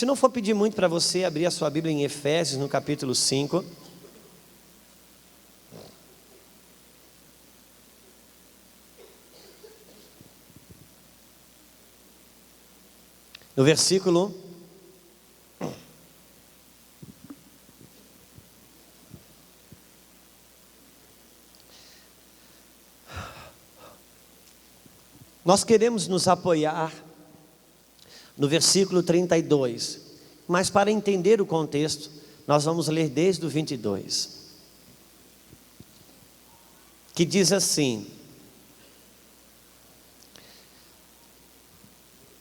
Se não for pedir muito para você abrir a sua Bíblia em Efésios, no capítulo 5. No versículo 'Nós queremos nos apoiar no versículo 32, mas para entender o contexto, nós vamos ler desde o 22, que diz assim,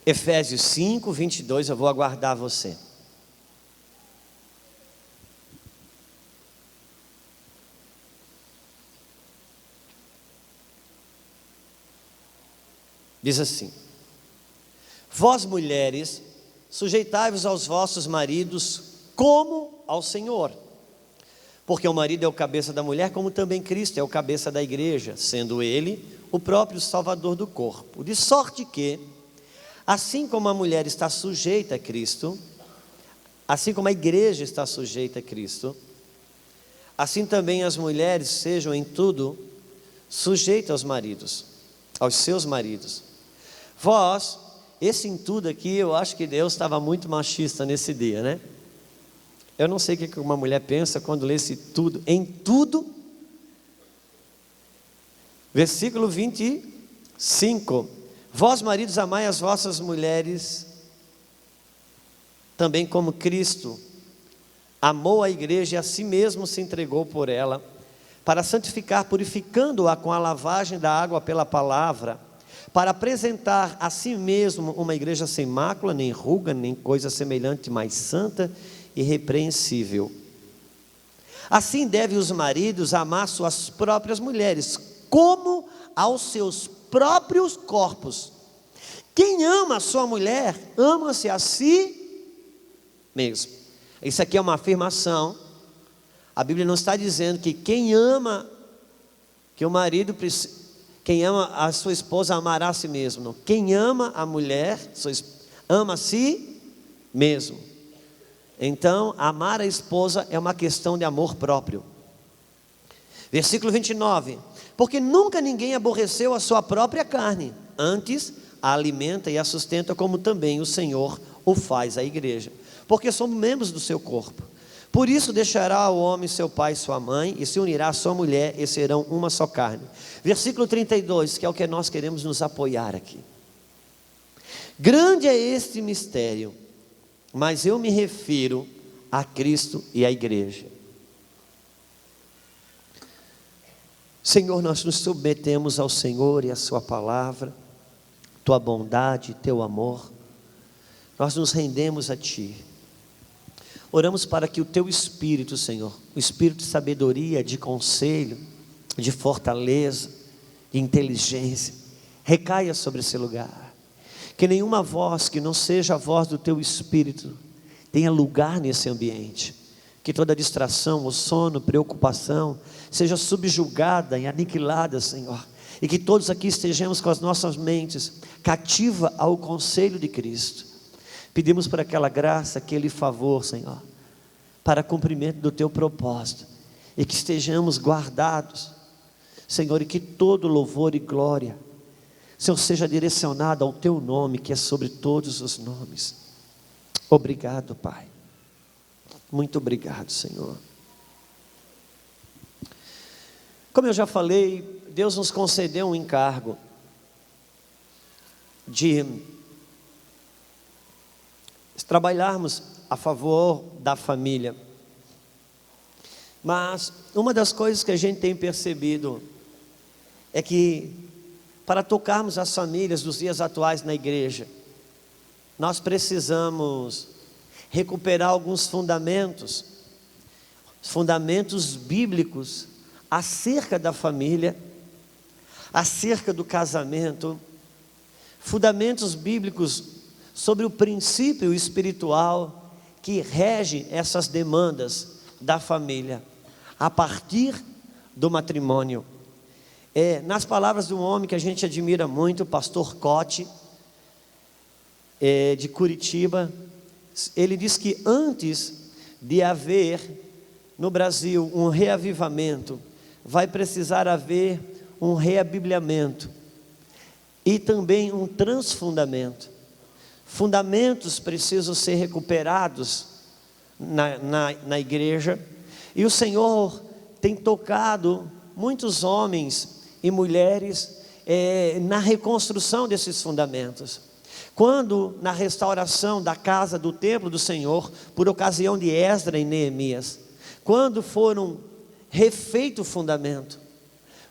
Efésios 5, 22, eu vou aguardar você. Diz assim: vós mulheres, sujeitai-vos aos vossos maridos como ao Senhor, porque o marido é o cabeça da mulher, como também Cristo é o cabeça da igreja, sendo ele o próprio Salvador do corpo. De sorte que, assim como a mulher está sujeita a Cristo, assim como a igreja está sujeita a Cristo, assim também as mulheres sejam em tudo sujeitas aos maridos, aos seus maridos. Vós, esse em tudo aqui, eu acho que Deus estava muito machista nesse dia, né? Eu não sei o que uma mulher pensa quando lê esse tudo, em tudo. Versículo 25. Vós, maridos, amai as vossas mulheres, também como Cristo amou a igreja e a si mesmo se entregou por ela, para santificar, purificando-a com a lavagem da água pela palavra, para apresentar a si mesmo uma igreja sem mácula, nem ruga, nem coisa semelhante, mas santa e irrepreensível. Assim devem os maridos amar suas próprias mulheres, como aos seus próprios corpos. Quem ama a sua mulher, ama-se a si mesmo. Isso aqui é uma afirmação. A Bíblia não está dizendo que quem ama, que o marido, quem ama a sua esposa amará a si mesmo. Não. Quem ama a mulher, ama a si mesmo. Então, amar a esposa é uma questão de amor próprio. Versículo 29. Porque nunca ninguém aborreceu a sua própria carne, antes a alimenta e a sustenta, como também o Senhor o faz à igreja, porque somos membros do seu corpo. Por isso deixará o homem seu pai e sua mãe, e se unirá à sua mulher, e serão uma só carne. Versículo 32, que é o que nós queremos nos apoiar aqui. Grande é este mistério, mas eu me refiro a Cristo e à igreja. Senhor, nós nos submetemos ao Senhor e à sua palavra, tua bondade, teu amor, nós nos rendemos a ti. Oramos para que o teu Espírito, Senhor, o Espírito de sabedoria, de conselho, de fortaleza, de inteligência, recaia sobre esse lugar. Que nenhuma voz que não seja a voz do teu Espírito tenha lugar nesse ambiente. Que toda distração, o sono, preocupação seja subjugada e aniquilada, Senhor. E que todos aqui estejamos com as nossas mentes cativa ao conselho de Cristo. Pedimos por aquela graça, aquele favor, Senhor, para cumprimento do teu propósito. E que estejamos guardados, Senhor, e que todo louvor e glória, Senhor, seja direcionado ao teu nome, que é sobre todos os nomes. Obrigado, Pai. Muito obrigado, Senhor. Como eu já falei, Deus nos concedeu um encargo de trabalharmos a favor da família. Mas uma das coisas que a gente tem percebido é que para tocarmos as famílias dos dias atuais na igreja, nós precisamos recuperar alguns fundamentos bíblicos acerca da família, acerca do casamento, fundamentos bíblicos sobre o princípio espiritual que rege essas demandas da família, a partir do matrimônio. Nas palavras de um homem que a gente admira muito, o pastor Cote, de Curitiba, ele diz que antes de haver no Brasil um reavivamento, vai precisar haver um reabibliamento e também um transfundamento. Fundamentos precisam ser recuperados na igreja, e o Senhor tem tocado muitos homens e mulheres na reconstrução desses fundamentos. Quando na restauração da casa do templo do Senhor, por ocasião de Esdras e Neemias, quando foram refeito o fundamento,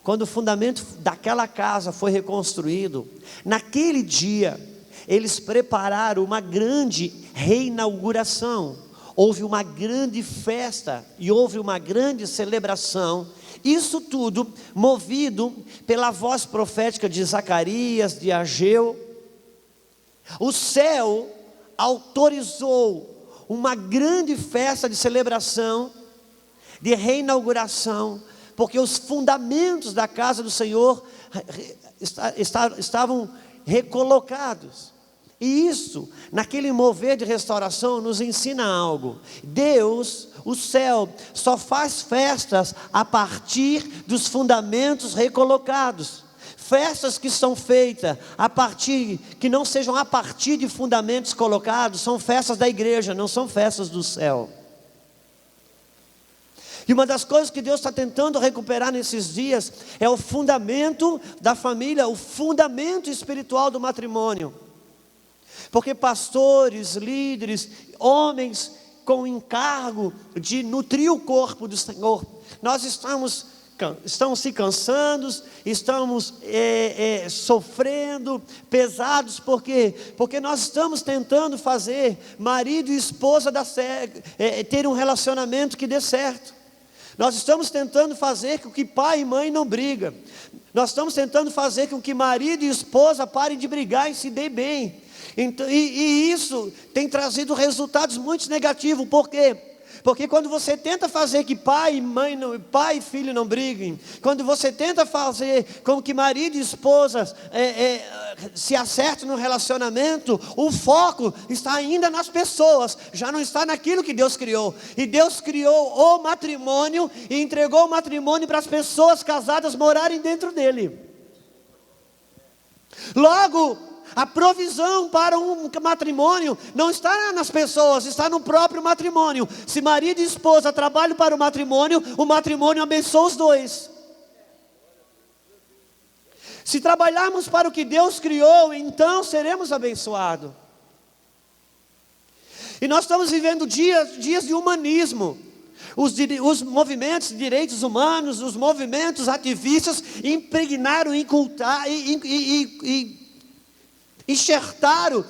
quando o fundamento daquela casa foi reconstruído, naquele dia eles prepararam uma grande reinauguração. Houve uma grande festa e houve uma grande celebração. Isso tudo movido pela voz profética de Zacarias, de Ageu. O céu autorizou uma grande festa de celebração, de reinauguração, porque os fundamentos da casa do Senhor estavam recolocados. E isso, naquele mover de restauração, nos ensina algo. Deus, o céu, só faz festas a partir dos fundamentos recolocados. Festas que são feitas que não sejam a partir de fundamentos colocados, são festas da igreja, não são festas do céu. E uma das coisas que Deus está tentando recuperar nesses dias é o fundamento da família, o fundamento espiritual do matrimônio. Porque pastores, líderes, homens com encargo de nutrir o corpo do Senhor, nós estamos se cansando, estamos sofrendo, pesados, porque nós estamos tentando fazer marido e esposa ter um relacionamento que dê certo. Nós estamos tentando fazer com que pai e mãe não brigam. Nós estamos tentando fazer com que marido e esposa parem de brigar e se deem bem. Então, e isso tem trazido resultados muito negativos. Por quê? Porque quando você tenta fazer que pai e filho não briguem, quando você tenta fazer com que marido e esposa se acertem no relacionamento, o foco está ainda nas pessoas, já não está naquilo que Deus criou. E Deus criou o matrimônio e entregou o matrimônio para as pessoas casadas morarem dentro dele. Logo, a provisão para um matrimônio não está nas pessoas, está no próprio matrimônio. Se marido e esposa trabalham para o matrimônio abençoa os dois. Se trabalharmos para o que Deus criou, então seremos abençoados. E nós estamos vivendo dias de humanismo. Os movimentos de direitos humanos, os movimentos ativistas impregnaram, enxertaram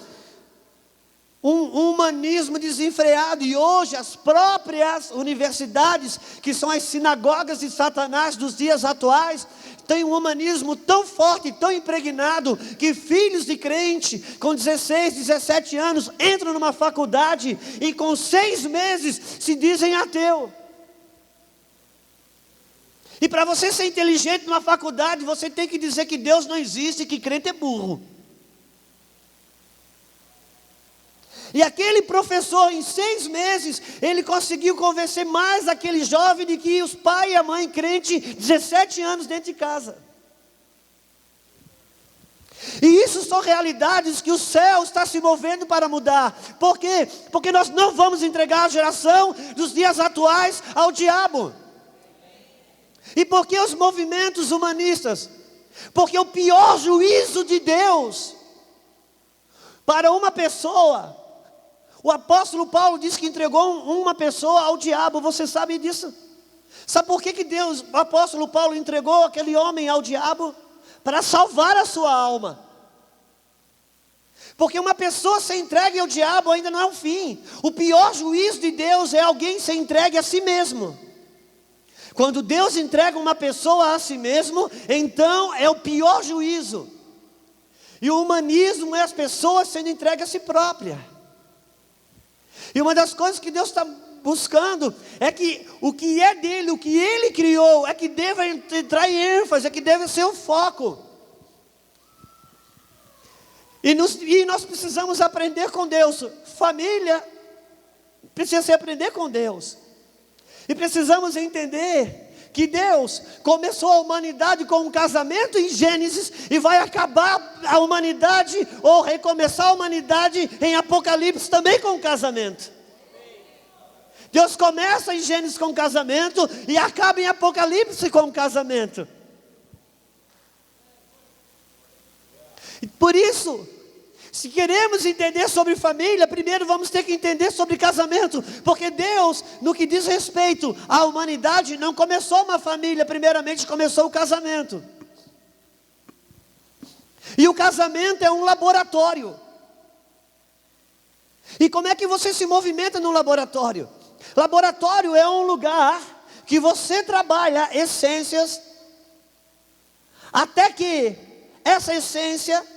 um humanismo desenfreado. E hoje as próprias universidades, que são as sinagogas de Satanás dos dias atuais, têm um humanismo tão forte, tão impregnado, que filhos de crente com 16, 17 anos entram numa faculdade e com 6 meses se dizem ateu. E para você ser inteligente numa faculdade, você tem que dizer que Deus não existe e que crente é burro. E aquele professor, em 6 meses, ele conseguiu convencer mais aquele jovem de que os pai e a mãe crente, 17 anos dentro de casa. E isso são realidades que o céu está se movendo para mudar. Por quê? Porque nós não vamos entregar a geração dos dias atuais ao diabo. E por que os movimentos humanistas? Porque o pior juízo de Deus para uma pessoa, o apóstolo Paulo disse que entregou uma pessoa ao diabo. Você sabe disso? Sabe por que o apóstolo Paulo entregou aquele homem ao diabo? Para salvar a sua alma. Porque uma pessoa ser entregue ao diabo ainda não é o fim. O pior juízo de Deus é alguém ser entregue a si mesmo. Quando Deus entrega uma pessoa a si mesmo, então é o pior juízo. E o humanismo é as pessoas sendo entregues a si próprias. E uma das coisas que Deus está buscando é que o que é dele, o que ele criou, é que deve entrar em ênfase, é que deve ser o foco. E nós precisamos aprender com Deus. Família precisa se aprender com Deus. E precisamos entender que Deus começou a humanidade com um casamento em Gênesis e vai acabar a humanidade ou recomeçar a humanidade em Apocalipse também com um casamento. Deus começa em Gênesis com um casamento e acaba em Apocalipse com um casamento. E por isso, se queremos entender sobre família, primeiro vamos ter que entender sobre casamento, porque Deus, no que diz respeito à humanidade, não começou uma família, primeiramente começou o casamento. E o casamento é um laboratório. E como é que você se movimenta no laboratório? Laboratório é um lugar que você trabalha essências, até que essa essência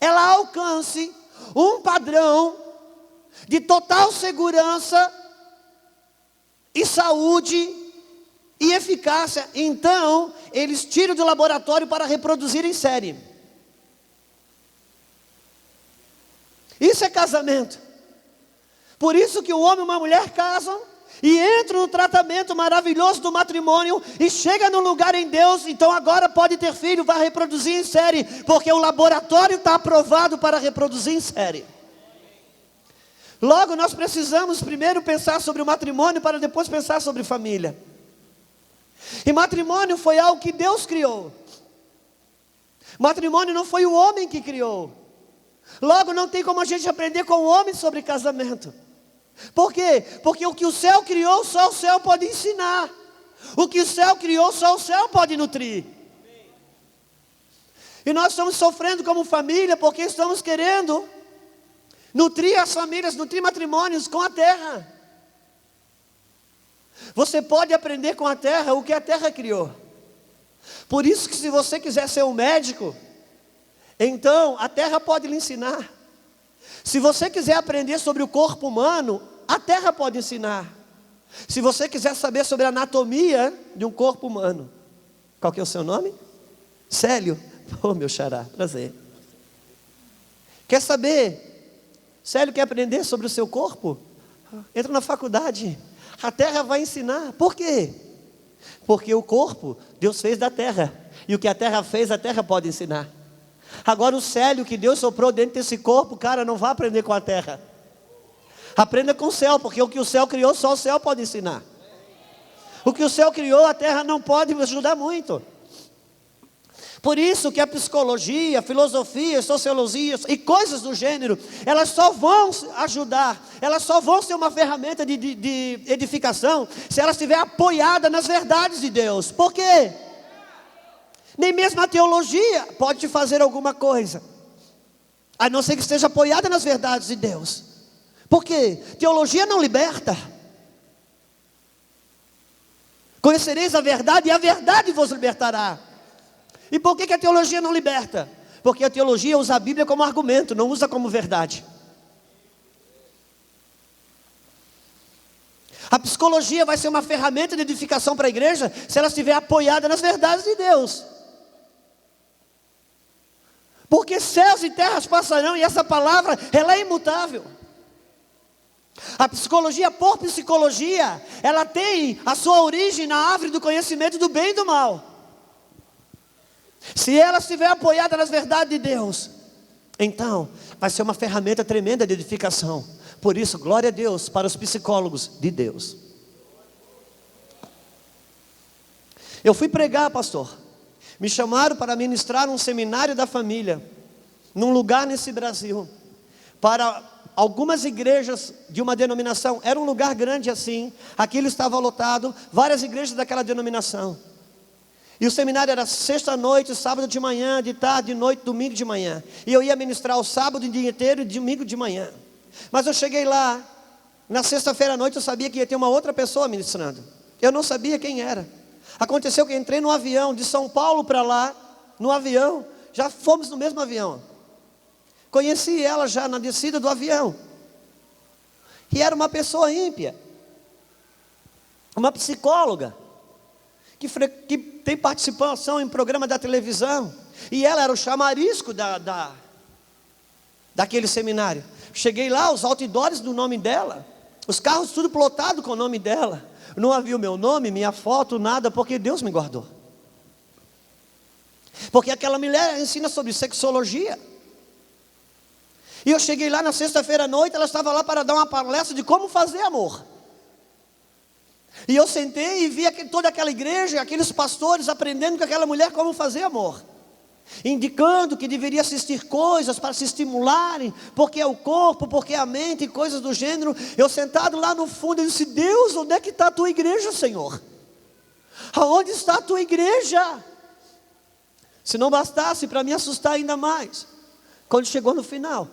ela alcance um padrão de total segurança e saúde e eficácia. Então, eles tiram do laboratório para reproduzir em série. Isso é casamento. Por isso que o homem e uma mulher casam e entram no tratamento maravilhoso do matrimônio e chega no lugar em Deus. Então agora pode ter filho, vai reproduzir em série, porque o laboratório está aprovado para reproduzir em série. Logo nós precisamos primeiro pensar sobre o matrimônio para depois pensar sobre família. E matrimônio foi algo que Deus criou. Matrimônio não foi o homem que criou. Logo não tem como a gente aprender com o homem sobre casamento. Por quê? Porque o que o céu criou, só o céu pode ensinar. O que o céu criou, só o céu pode nutrir. E nós estamos sofrendo como família, porque estamos querendo nutrir as famílias, nutrir matrimônios com a terra. Você pode aprender com a terra o que a terra criou. Por isso que se você quiser ser um médico, então a terra pode lhe ensinar. Se você quiser aprender sobre o corpo humano, a terra pode ensinar. Se você quiser saber sobre a anatomia de um corpo humano, qual que é o seu nome? Célio. Oh, meu xará, prazer. Quer saber? Célio quer aprender sobre o seu corpo? Entra na faculdade. A terra vai ensinar. Por quê? Porque o corpo, Deus fez da terra. E o que a terra fez, a terra pode ensinar. Agora o célio que Deus soprou dentro desse corpo, cara, não vai aprender com a terra. Aprenda com o céu, porque o que o céu criou, só o céu pode ensinar. O que o céu criou, a terra não pode ajudar muito. Por isso que a psicologia, a filosofia, a sociologia e coisas do gênero, elas só vão ajudar, elas só vão ser uma ferramenta de edificação, se ela estiver apoiada nas verdades de Deus. Por quê? Nem mesmo a teologia pode te fazer alguma coisa, a não ser que esteja apoiada nas verdades de Deus. Por quê? Teologia não liberta. Conhecereis a verdade e a verdade vos libertará. E por que a teologia não liberta? Porque a teologia usa a Bíblia como argumento, não usa como verdade. A psicologia vai ser uma ferramenta de edificação para a igreja se ela estiver apoiada nas verdades de Deus. Porque céus e terras passarão e essa palavra, ela é imutável. A psicologia, por psicologia, ela tem a sua origem na árvore do conhecimento do bem e do mal. Se ela estiver apoiada nas verdades de Deus, então vai ser uma ferramenta tremenda de edificação. Por isso, glória a Deus para os psicólogos de Deus. Eu fui pregar, pastor. Me chamaram para ministrar um seminário da família, num lugar nesse Brasil, para algumas igrejas de uma denominação. Era um lugar grande assim, aquilo estava lotado, várias igrejas daquela denominação. E o seminário era sexta à noite, sábado de manhã, de tarde, de noite, domingo de manhã. E eu ia ministrar o sábado o dia inteiro e domingo de manhã. Mas eu cheguei lá, na sexta-feira à noite eu sabia que ia ter uma outra pessoa ministrando. Eu não sabia quem era. Aconteceu que eu entrei no avião de São Paulo para lá, no avião, já fomos no mesmo avião. Conheci ela já na descida do avião. E era uma pessoa ímpia, uma psicóloga, que tem participação em programa da televisão. E ela era o chamarisco daquele seminário. Cheguei lá, os outdoors do nome dela. Os carros tudo plotado com o nome dela. Não havia o meu nome, minha foto, nada, porque Deus me guardou. Porque aquela mulher ensina sobre sexologia. E eu cheguei lá na sexta-feira à noite, ela estava lá para dar uma palestra de como fazer amor. E eu sentei e vi toda aquela igreja, aqueles pastores aprendendo com aquela mulher como fazer amor. Indicando que deveria assistir coisas para se estimularem, porque é o corpo, porque é a mente, e coisas do gênero. Eu sentado lá no fundo, eu disse: Deus, onde é que está a tua igreja, Senhor? Aonde está a tua igreja? Se não bastasse para me assustar ainda mais, quando chegou no final,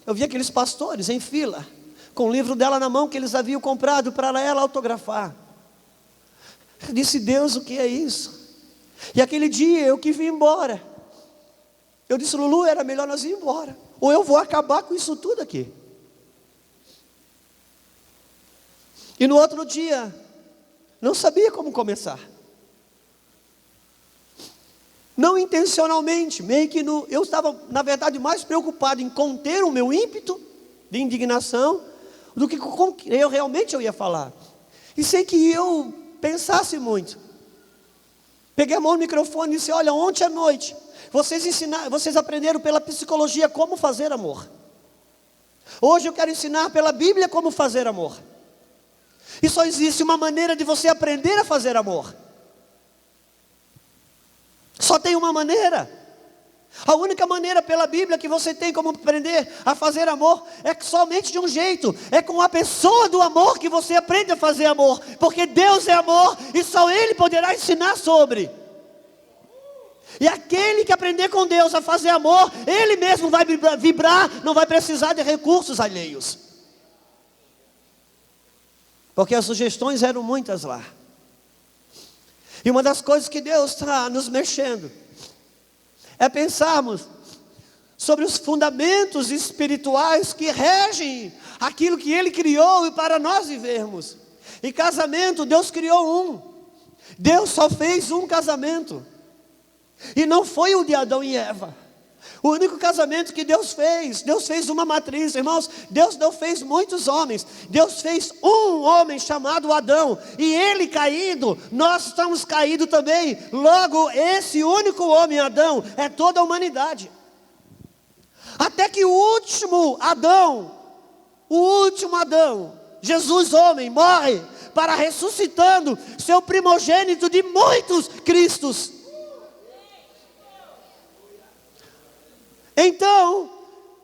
eu vi aqueles pastores em fila, com o livro dela na mão que eles haviam comprado para ela autografar. Eu disse: Deus, o que é isso? E aquele dia eu que vim embora, eu disse: Lulu, era melhor nós ir embora, ou eu vou acabar com isso tudo aqui. E no outro dia, não sabia como começar. Não intencionalmente, meio que eu estava, na verdade, mais preocupado em conter o meu ímpeto de indignação, do que com que eu realmente ia falar. E sem que eu pensasse muito. Peguei a mão no microfone e disse: olha, ontem à noite, vocês aprenderam pela psicologia como fazer amor. Hoje eu quero ensinar pela Bíblia como fazer amor. E só existe uma maneira de você aprender a fazer amor. Só tem uma maneira. A única maneira pela Bíblia que você tem como aprender a fazer amor é somente de um jeito: é com a pessoa do amor que você aprende a fazer amor. Porque Deus é amor e só Ele poderá ensinar sobre. E aquele que aprender com Deus a fazer amor, ele mesmo vai vibrar, não vai precisar de recursos alheios. Porque as sugestões eram muitas lá. E uma das coisas que Deus está nos mexendo é pensarmos sobre os fundamentos espirituais que regem aquilo que Ele criou e para nós vivermos. E casamento, Deus criou um. Deus só fez um casamento. E não foi o de Adão e Eva. O único casamento que Deus fez uma matriz, irmãos. Deus não fez muitos homens, Deus fez um homem chamado Adão. E ele caído, nós estamos caídos também. Logo, esse único homem, Adão, é toda a humanidade. Até que o último Adão, Jesus homem, morre para ressuscitando seu primogênito de muitos Cristos. Então,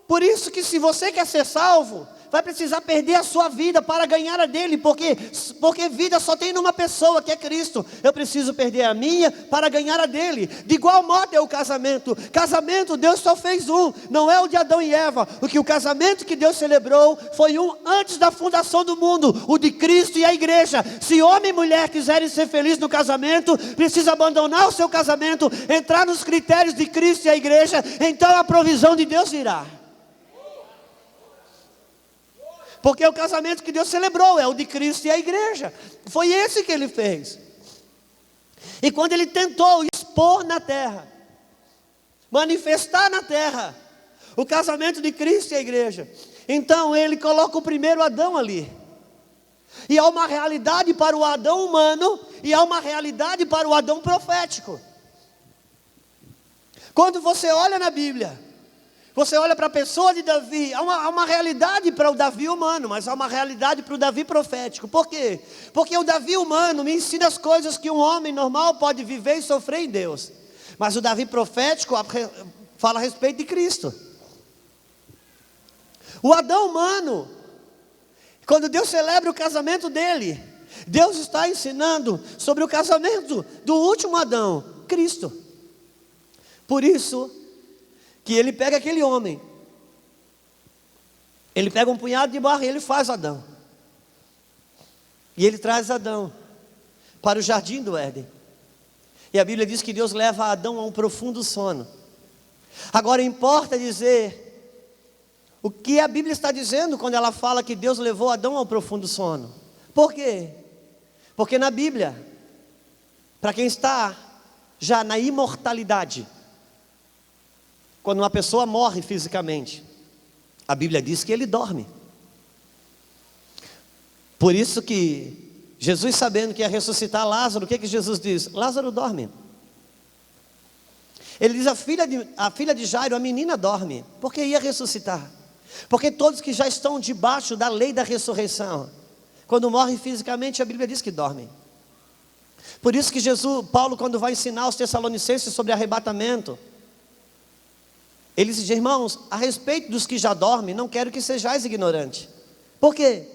por isso que se você quer ser salvo, vai precisar perder a sua vida para ganhar a dele, porque vida só tem numa pessoa, que é Cristo. Eu preciso perder a minha para ganhar a dele. De igual modo é o casamento. Casamento, Deus só fez um, não é o de Adão e Eva. O casamento que Deus celebrou foi um antes da fundação do mundo, o de Cristo e a igreja. Se homem e mulher quiserem ser felizes no casamento, precisa abandonar o seu casamento, entrar nos critérios de Cristo e a igreja, então a provisão de Deus virá. Porque o casamento que Deus celebrou é o de Cristo e a igreja. Foi esse que Ele fez. E quando Ele tentou expor na terra, manifestar na terra, o casamento de Cristo e a igreja, então Ele coloca o primeiro Adão ali. E há uma realidade para o Adão humano, e há uma realidade para o Adão profético. Quando você olha na Bíblia, você olha para a pessoa de Davi, há uma realidade para o Davi humano, mas há uma realidade para o Davi profético. Por quê? Porque o Davi humano me ensina as coisas que um homem normal pode viver e sofrer em Deus. Mas o Davi profético fala a respeito de Cristo. O Adão humano, quando Deus celebra o casamento dele, Deus está ensinando sobre o casamento do último Adão, Cristo. Por isso que ele pega aquele homem, ele pega um punhado de barro e ele faz Adão. E ele traz Adão para o jardim do Éden. E a Bíblia diz que Deus leva Adão a um profundo sono. Agora importa dizer o que a Bíblia está dizendo quando ela fala que Deus levou Adão a um profundo sono. Por quê? Porque na Bíblia, para quem está já na imortalidade, quando uma pessoa morre fisicamente, a Bíblia diz que ele dorme. Por isso que Jesus, sabendo que ia ressuscitar Lázaro, o que Jesus diz? Lázaro dorme. Ele diz: a filha de Jairo, a menina dorme, porque ia ressuscitar. Porque todos que já estão debaixo da lei da ressurreição, quando morrem fisicamente, a Bíblia diz que dormem. Por isso que Paulo, quando vai ensinar os Tessalonicenses sobre arrebatamento, ele diz: irmãos, a respeito dos que já dormem, não quero que sejais ignorantes. Por quê?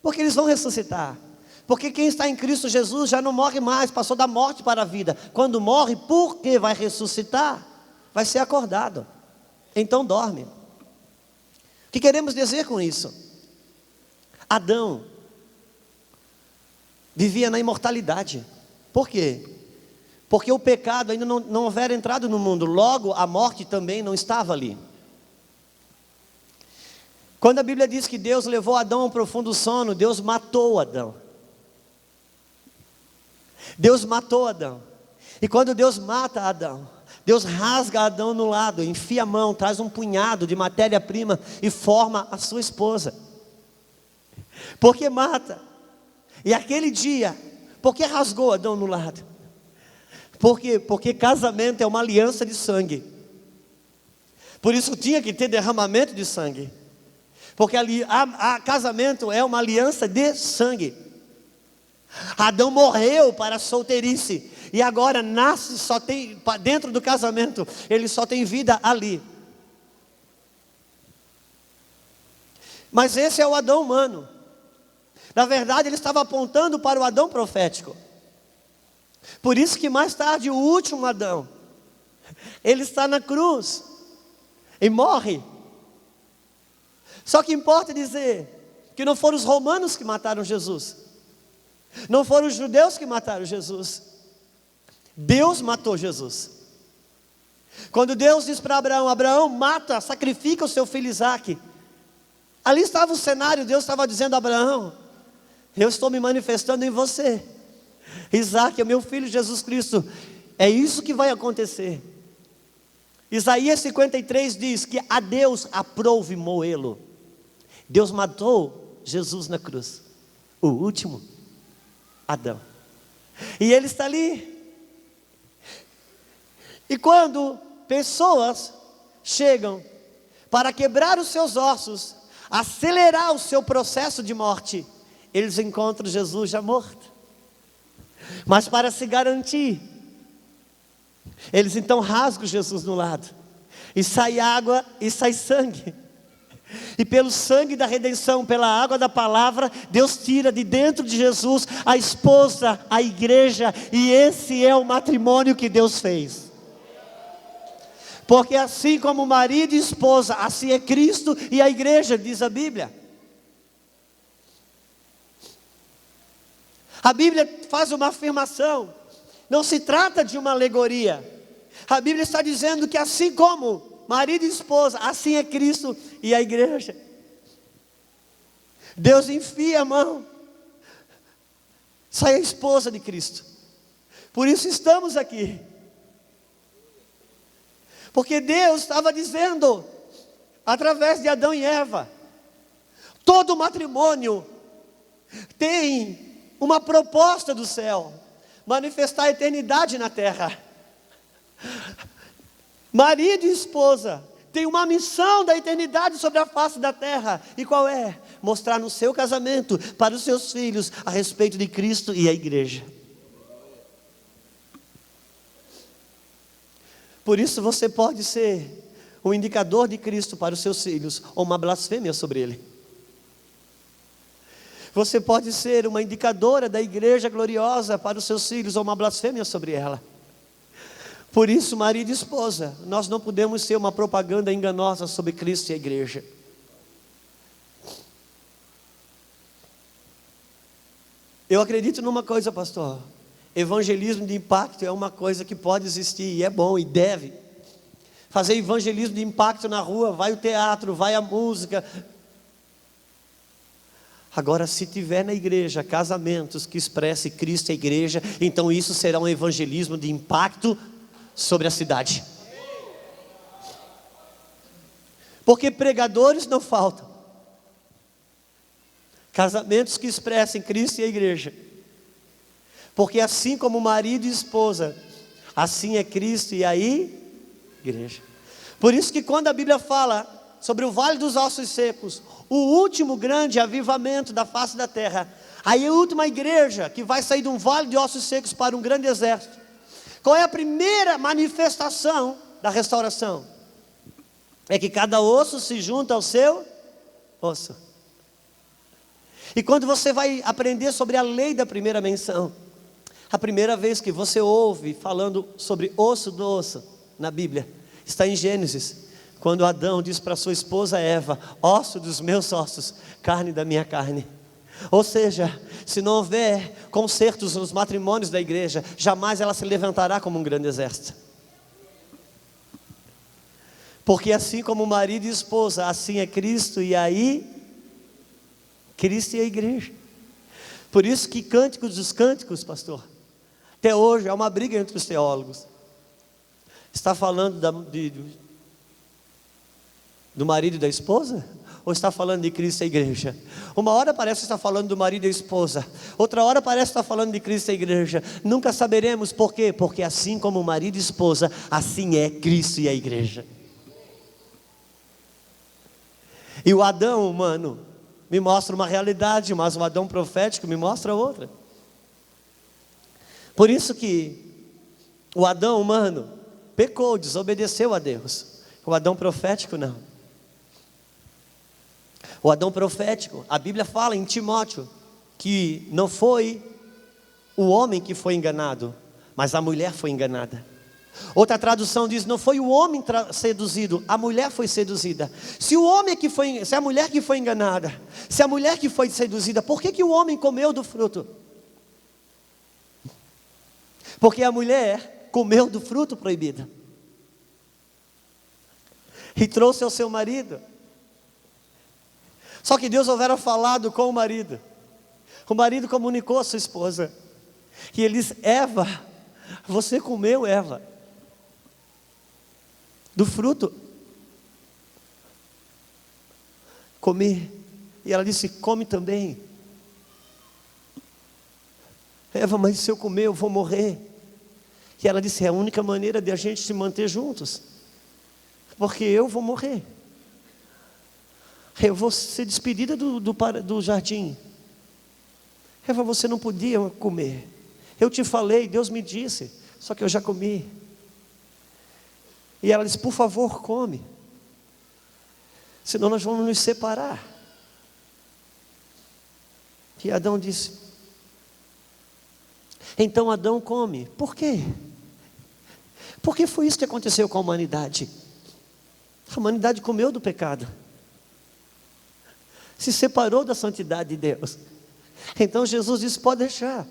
Porque eles vão ressuscitar. Porque quem está em Cristo Jesus já não morre mais, passou da morte para a vida. Quando morre, porque vai ressuscitar, vai ser acordado. Então dorme. O que queremos dizer com isso? Adão vivia na imortalidade. Por quê? Porque o pecado ainda não houvera entrado no mundo. Logo, a morte também não estava ali. Quando a Bíblia diz que Deus levou Adão a um profundo sono, Deus matou Adão. Deus matou Adão. E quando Deus mata Adão, Deus rasga Adão no lado, enfia a mão, traz um punhado de matéria-prima e forma a sua esposa. Porque mata. E aquele dia, por que rasgou Adão no lado? Por quê? Porque casamento é uma aliança de sangue. Por isso tinha que ter derramamento de sangue. Porque ali, casamento é uma aliança de sangue. Adão morreu para a solteirice. E agora nasce, só tem, dentro do casamento, ele só tem vida ali. Mas esse é o Adão humano. Na verdade, ele estava apontando para o Adão profético. Por isso que mais tarde o último Adão, ele está na cruz e morre. Só que importa dizer que não foram os romanos que mataram Jesus. Não foram os judeus que mataram Jesus. Deus matou Jesus. Quando Deus diz para Abraão: Abraão, mata, sacrifica o seu filho Isaque. Ali estava o cenário. Deus estava dizendo a Abraão: eu estou me manifestando em você. Isaque é meu filho Jesus Cristo. É isso que vai acontecer. Isaías 53 diz que a Deus aprouve moê-lo. Deus matou Jesus na cruz, o último Adão. E ele está ali. E quando pessoas chegam para quebrar os seus ossos, acelerar o seu processo de morte, eles encontram Jesus já morto. Mas para se garantir, eles então rasgam Jesus no lado, e sai água e sai sangue. E pelo sangue da redenção, pela água da palavra, Deus tira de dentro de Jesus a esposa, a igreja. E esse é o matrimônio que Deus fez. Porque assim como marido e esposa, assim é Cristo e a igreja, diz a Bíblia. A Bíblia faz uma afirmação. Não se trata de uma alegoria. A Bíblia está dizendo que assim como marido e esposa, assim é Cristo e a igreja. Deus enfia a mão, sai a esposa de Cristo. Por isso estamos aqui. Porque Deus estava dizendo, através de Adão e Eva, todo matrimônio tem uma proposta do céu: manifestar a eternidade na terra. Marido e esposa têm uma missão da eternidade sobre a face da terra. E qual é? Mostrar no seu casamento, para os seus filhos, a respeito de Cristo e a igreja. Por isso você pode ser um indicador de Cristo para os seus filhos, ou uma blasfêmia sobre ele. Você pode ser uma indicadora da igreja gloriosa para os seus filhos, ou uma blasfêmia sobre ela. Por isso, marido e esposa, nós não podemos ser uma propaganda enganosa sobre Cristo e a igreja. Eu acredito numa coisa, pastor: evangelismo de impacto é uma coisa que pode existir, e é bom, e deve. Fazer evangelismo de impacto na rua, vai o teatro, vai a música. Agora, se tiver na igreja casamentos que expressem Cristo e a igreja, então isso será um evangelismo de impacto sobre a cidade. Porque pregadores não faltam, Casamentos que expressem Cristo e a igreja. Porque assim como marido e esposa, assim é Cristo e a igreja. Por isso que quando a Bíblia fala sobre o vale dos ossos secos, o último grande avivamento da face da terra, aí a última igreja que vai sair de um vale de ossos secos para um grande exército. Qual é a primeira manifestação da restauração? É que cada osso se junta ao seu osso. E quando você vai aprender sobre a lei da primeira menção, a primeira vez que você ouve falando sobre osso do osso na Bíblia, está em Gênesis, quando Adão diz para sua esposa Eva: osso dos meus ossos, carne da minha carne. Ou seja, se não houver concertos nos matrimônios da igreja, jamais ela se levantará como um grande exército. Porque assim como marido e esposa, assim é Cristo e aí Cristo e a igreja. Por isso que Cânticos dos Cânticos, pastor, até hoje é uma briga entre os teólogos. Está falando do marido e da esposa? Ou está falando de Cristo e a igreja? Uma hora parece estar falando do marido e da esposa, outra hora parece estar falando de Cristo e a igreja. Nunca saberemos por quê. Porque assim como o marido e a esposa, assim é Cristo e a igreja. E o Adão humano me mostra uma realidade, mas o Adão profético me mostra outra. Por isso que o Adão humano pecou, desobedeceu a Deus. O Adão profético não. O Adão profético, a Bíblia fala em Timóteo que não foi o homem que foi enganado, mas a mulher foi enganada. Outra tradução diz: não foi o homem seduzido, a mulher foi seduzida. Se a mulher que foi enganada, se a mulher que foi seduzida, por que o homem comeu do fruto? Porque a mulher comeu do fruto proibido e trouxe ao seu marido. Só que Deus houvera falado com o marido comunicou a sua esposa, e ele disse: Eva, você comeu, Eva, do fruto? Comi. E ela disse: come também. Eva, mas se eu comer eu vou morrer. E ela disse: é a única maneira de a gente se manter juntos, porque eu vou morrer. Eu vou ser despedida do jardim. Eva, você não podia comer. Eu te falei, Deus me disse, só que eu já comi. E ela disse: por favor, come, senão nós vamos nos separar. E Adão disse. Então Adão come. Por quê? Porque foi isso que aconteceu com a humanidade. A humanidade comeu do pecado, se separou da santidade de Deus. Então Jesus disse: pode deixar.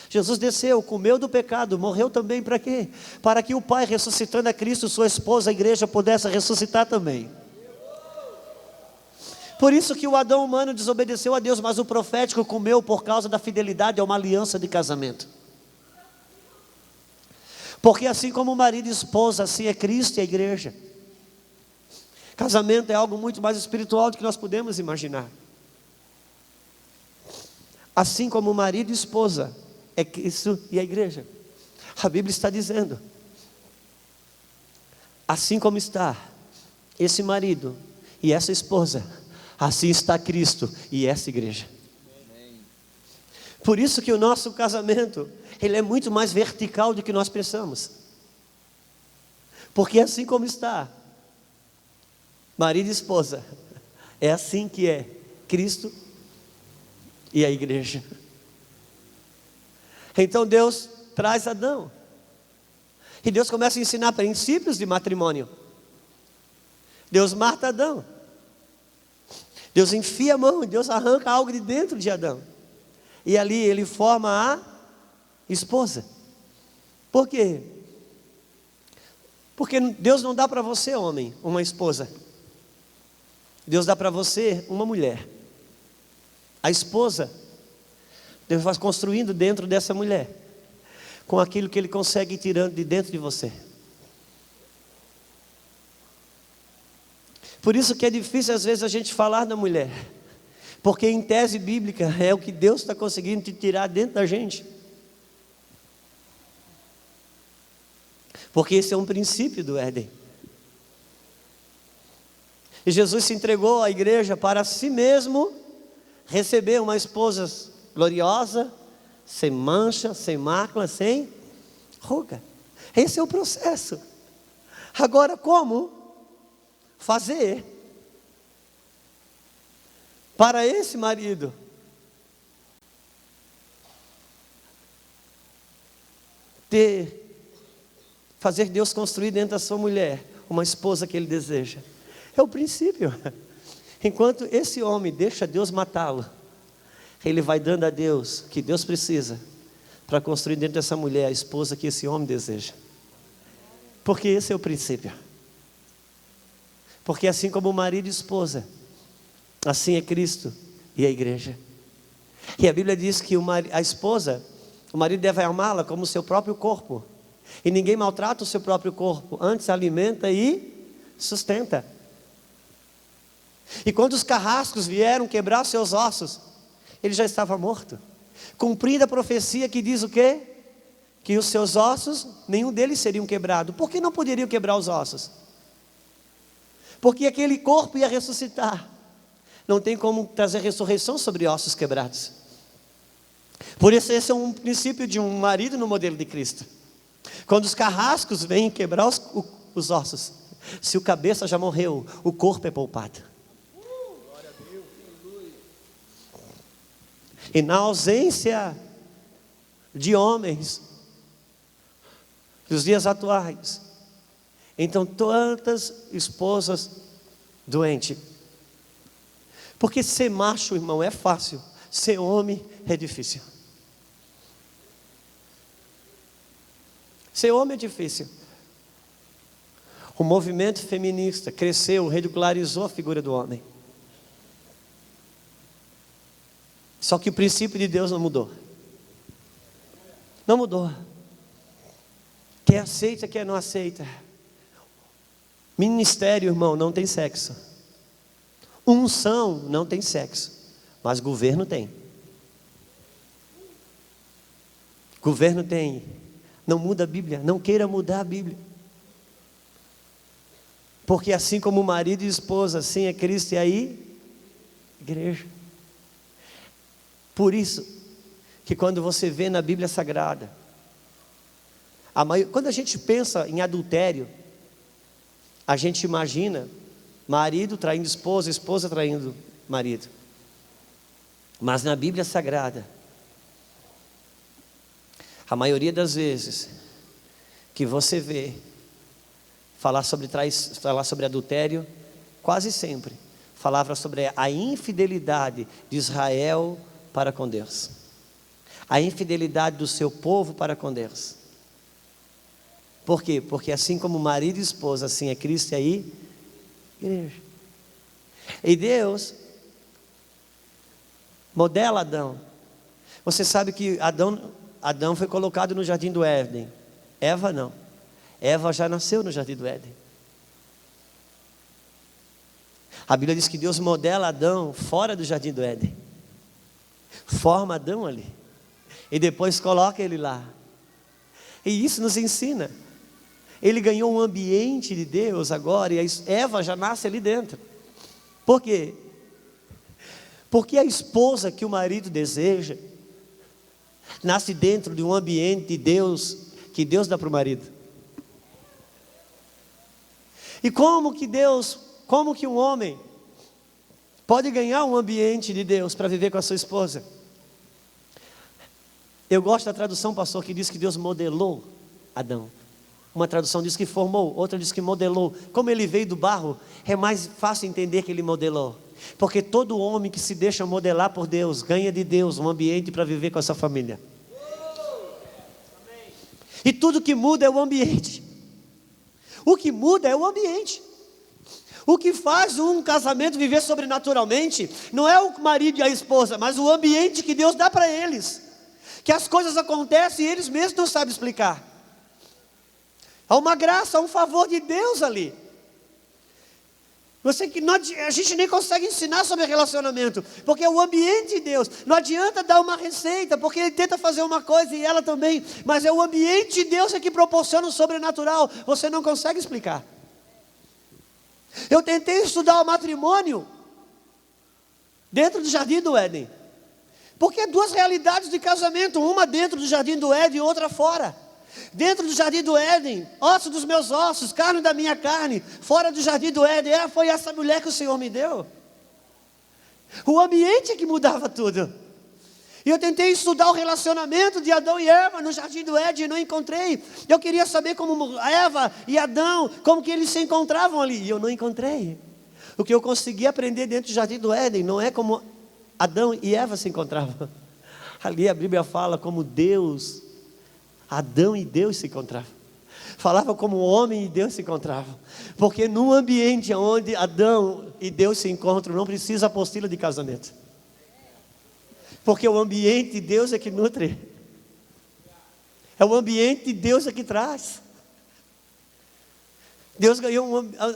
Jesus desceu, comeu do pecado, morreu também para quê? Para que o Pai, ressuscitando a Cristo, sua esposa, a igreja, pudesse ressuscitar também. Por isso que o Adão humano desobedeceu a Deus, mas o profético comeu por causa da fidelidade a uma aliança de casamento. Porque assim como o marido e esposa, assim é Cristo e a igreja. Casamento é algo muito mais espiritual do que nós podemos imaginar. Assim como o marido e esposa é Cristo e a igreja. A Bíblia está dizendo: assim como está esse marido e essa esposa, assim está Cristo e essa igreja. Por isso que o nosso casamento, ele é muito mais vertical do que nós pensamos. Porque assim como está marido e esposa, é assim que é Cristo e a igreja. Então Deus traz Adão, e Deus começa a ensinar princípios de matrimônio. Deus mata Adão, Deus enfia a mão e Deus arranca algo de dentro de Adão, e ali ele forma a esposa. Por quê? Porque Deus não dá para você, homem, uma esposa. Deus dá para você uma mulher. A esposa, Deus vai construindo dentro dessa mulher, com aquilo que Ele consegue ir tirando de dentro de você. Por isso que é difícil às vezes a gente falar da mulher, Porque em tese bíblica é o que Deus está conseguindo te tirar dentro da gente. Porque esse é um princípio do Éden. E Jesus se entregou à igreja para si mesmo receber uma esposa gloriosa, sem mancha, sem mácula, sem ruga. Esse é o processo. Agora, como fazer para esse marido fazer Deus construir dentro da sua mulher uma esposa que ele deseja? É o princípio. Enquanto esse homem deixa Deus matá-lo, ele vai dando a Deus o que Deus precisa para construir dentro dessa mulher a esposa que esse homem deseja. Porque esse é o princípio. Porque assim como o marido e a esposa, assim é Cristo e a igreja. E a Bíblia diz que a esposa, o marido deve amá-la como o seu próprio corpo. E ninguém maltrata o seu próprio corpo, antes alimenta e sustenta. E quando os carrascos vieram quebrar os seus ossos, ele já estava morto. Cumprida a profecia que diz o quê? Que os seus ossos, nenhum deles seriam quebrados. Por que não poderiam quebrar os ossos? Porque aquele corpo ia ressuscitar. Não tem como trazer ressurreição sobre ossos quebrados. Por isso esse é um princípio de um marido no modelo de Cristo. Quando os carrascos vêm quebrar os ossos, se o cabeça já morreu, o corpo é poupado. E na ausência de homens dos dias atuais, então tantas esposas doentes. Porque ser macho, irmão, é fácil. Ser homem é difícil. Ser homem é difícil. O movimento feminista cresceu, ridicularizou a figura do homem. Só que o princípio de Deus não mudou. Não mudou. Quer aceita, quer não aceita. Ministério, irmão, não tem sexo. Unção não tem sexo. Mas governo tem. Governo tem. Não muda a Bíblia. Não queira mudar a Bíblia. Porque assim como marido e esposa, assim é Cristo e aí, igreja. Por isso, que quando você vê na Bíblia Sagrada, quando a gente pensa em adultério, a gente imagina marido traindo esposa, esposa traindo marido. Mas na Bíblia Sagrada, a maioria das vezes que você vê falar sobre adultério, quase sempre falava sobre a infidelidade de Israel para com Deus, a infidelidade do seu povo para com Deus. Por quê? Porque assim como marido e esposa, assim é Cristo e aí, igreja. E Deus modela Adão. Você sabe que Adão foi colocado no jardim do Éden. Eva não. Eva já nasceu no jardim do Éden. A Bíblia diz que Deus modela Adão fora do jardim do Éden. Forma Adão ali. E depois coloca ele lá. E isso nos ensina. Ele ganhou um ambiente de Deus agora, e a Eva já nasce ali dentro. Por quê? Porque a esposa que o marido deseja nasce dentro de um ambiente de Deus, que Deus dá para o marido. E como que um homem pode ganhar um ambiente de Deus para viver com a sua esposa? Eu gosto da tradução, pastor, que diz que Deus modelou Adão. Uma tradução diz que formou, outra diz que modelou. Como ele veio do barro, é mais fácil entender que ele modelou. Porque todo homem que se deixa modelar por Deus, ganha de Deus um ambiente para viver com a sua família. E tudo que muda é o ambiente. O que muda é o ambiente. O que faz um casamento viver sobrenaturalmente não é o marido e a esposa, mas o ambiente que Deus dá para eles. Que as coisas acontecem e eles mesmos não sabem explicar. Há uma graça, há um favor de Deus ali. A gente nem consegue ensinar sobre relacionamento, porque é o ambiente de Deus. Não adianta dar uma receita, porque Ele tenta fazer uma coisa e ela também, mas é o ambiente de Deus que proporciona o sobrenatural. Você não consegue explicar. Eu tentei estudar o matrimônio dentro do Jardim do Éden, porque é duas realidades de casamento, uma dentro do Jardim do Éden e outra fora. Dentro do Jardim do Éden, osso dos meus ossos, carne da minha carne. Fora do Jardim do Éden, foi essa mulher que o Senhor me deu. O ambiente que mudava tudo. E eu tentei estudar o relacionamento de Adão e Eva no Jardim do Éden e não encontrei. Eu queria saber como Eva e Adão, como que eles se encontravam ali. E eu não encontrei. O que eu consegui aprender dentro do Jardim do Éden não é como Adão e Eva se encontravam. Ali a Bíblia fala como Adão e Deus se encontravam. Falava como homem e Deus se encontravam. Porque num ambiente onde Adão e Deus se encontram, não precisa apostila de casamento. Porque o ambiente de Deus é que nutre. É o ambiente de Deus é que traz.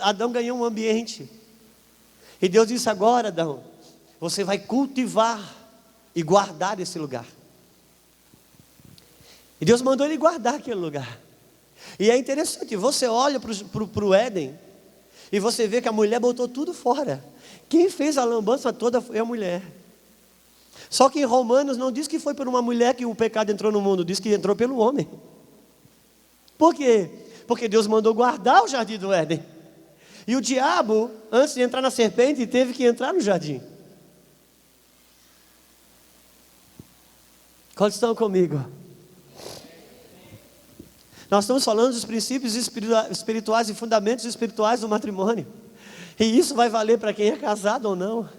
Adão ganhou um ambiente. E Deus disse: agora, Adão, você vai cultivar e guardar esse lugar. E Deus mandou ele guardar aquele lugar. E é interessante, você olha para o Éden e você vê que a mulher botou tudo fora. Quem fez a lambança toda foi a mulher. Só que em Romanos não diz que foi por uma mulher que o pecado entrou no mundo, diz que entrou pelo homem. Por quê? Porque Deus mandou guardar o Jardim do Éden. E o diabo, antes de entrar na serpente, teve que entrar no jardim. Quantos estão comigo? Nós estamos falando dos princípios espirituais e fundamentos espirituais do matrimônio. E isso vai valer para quem é casado ou não.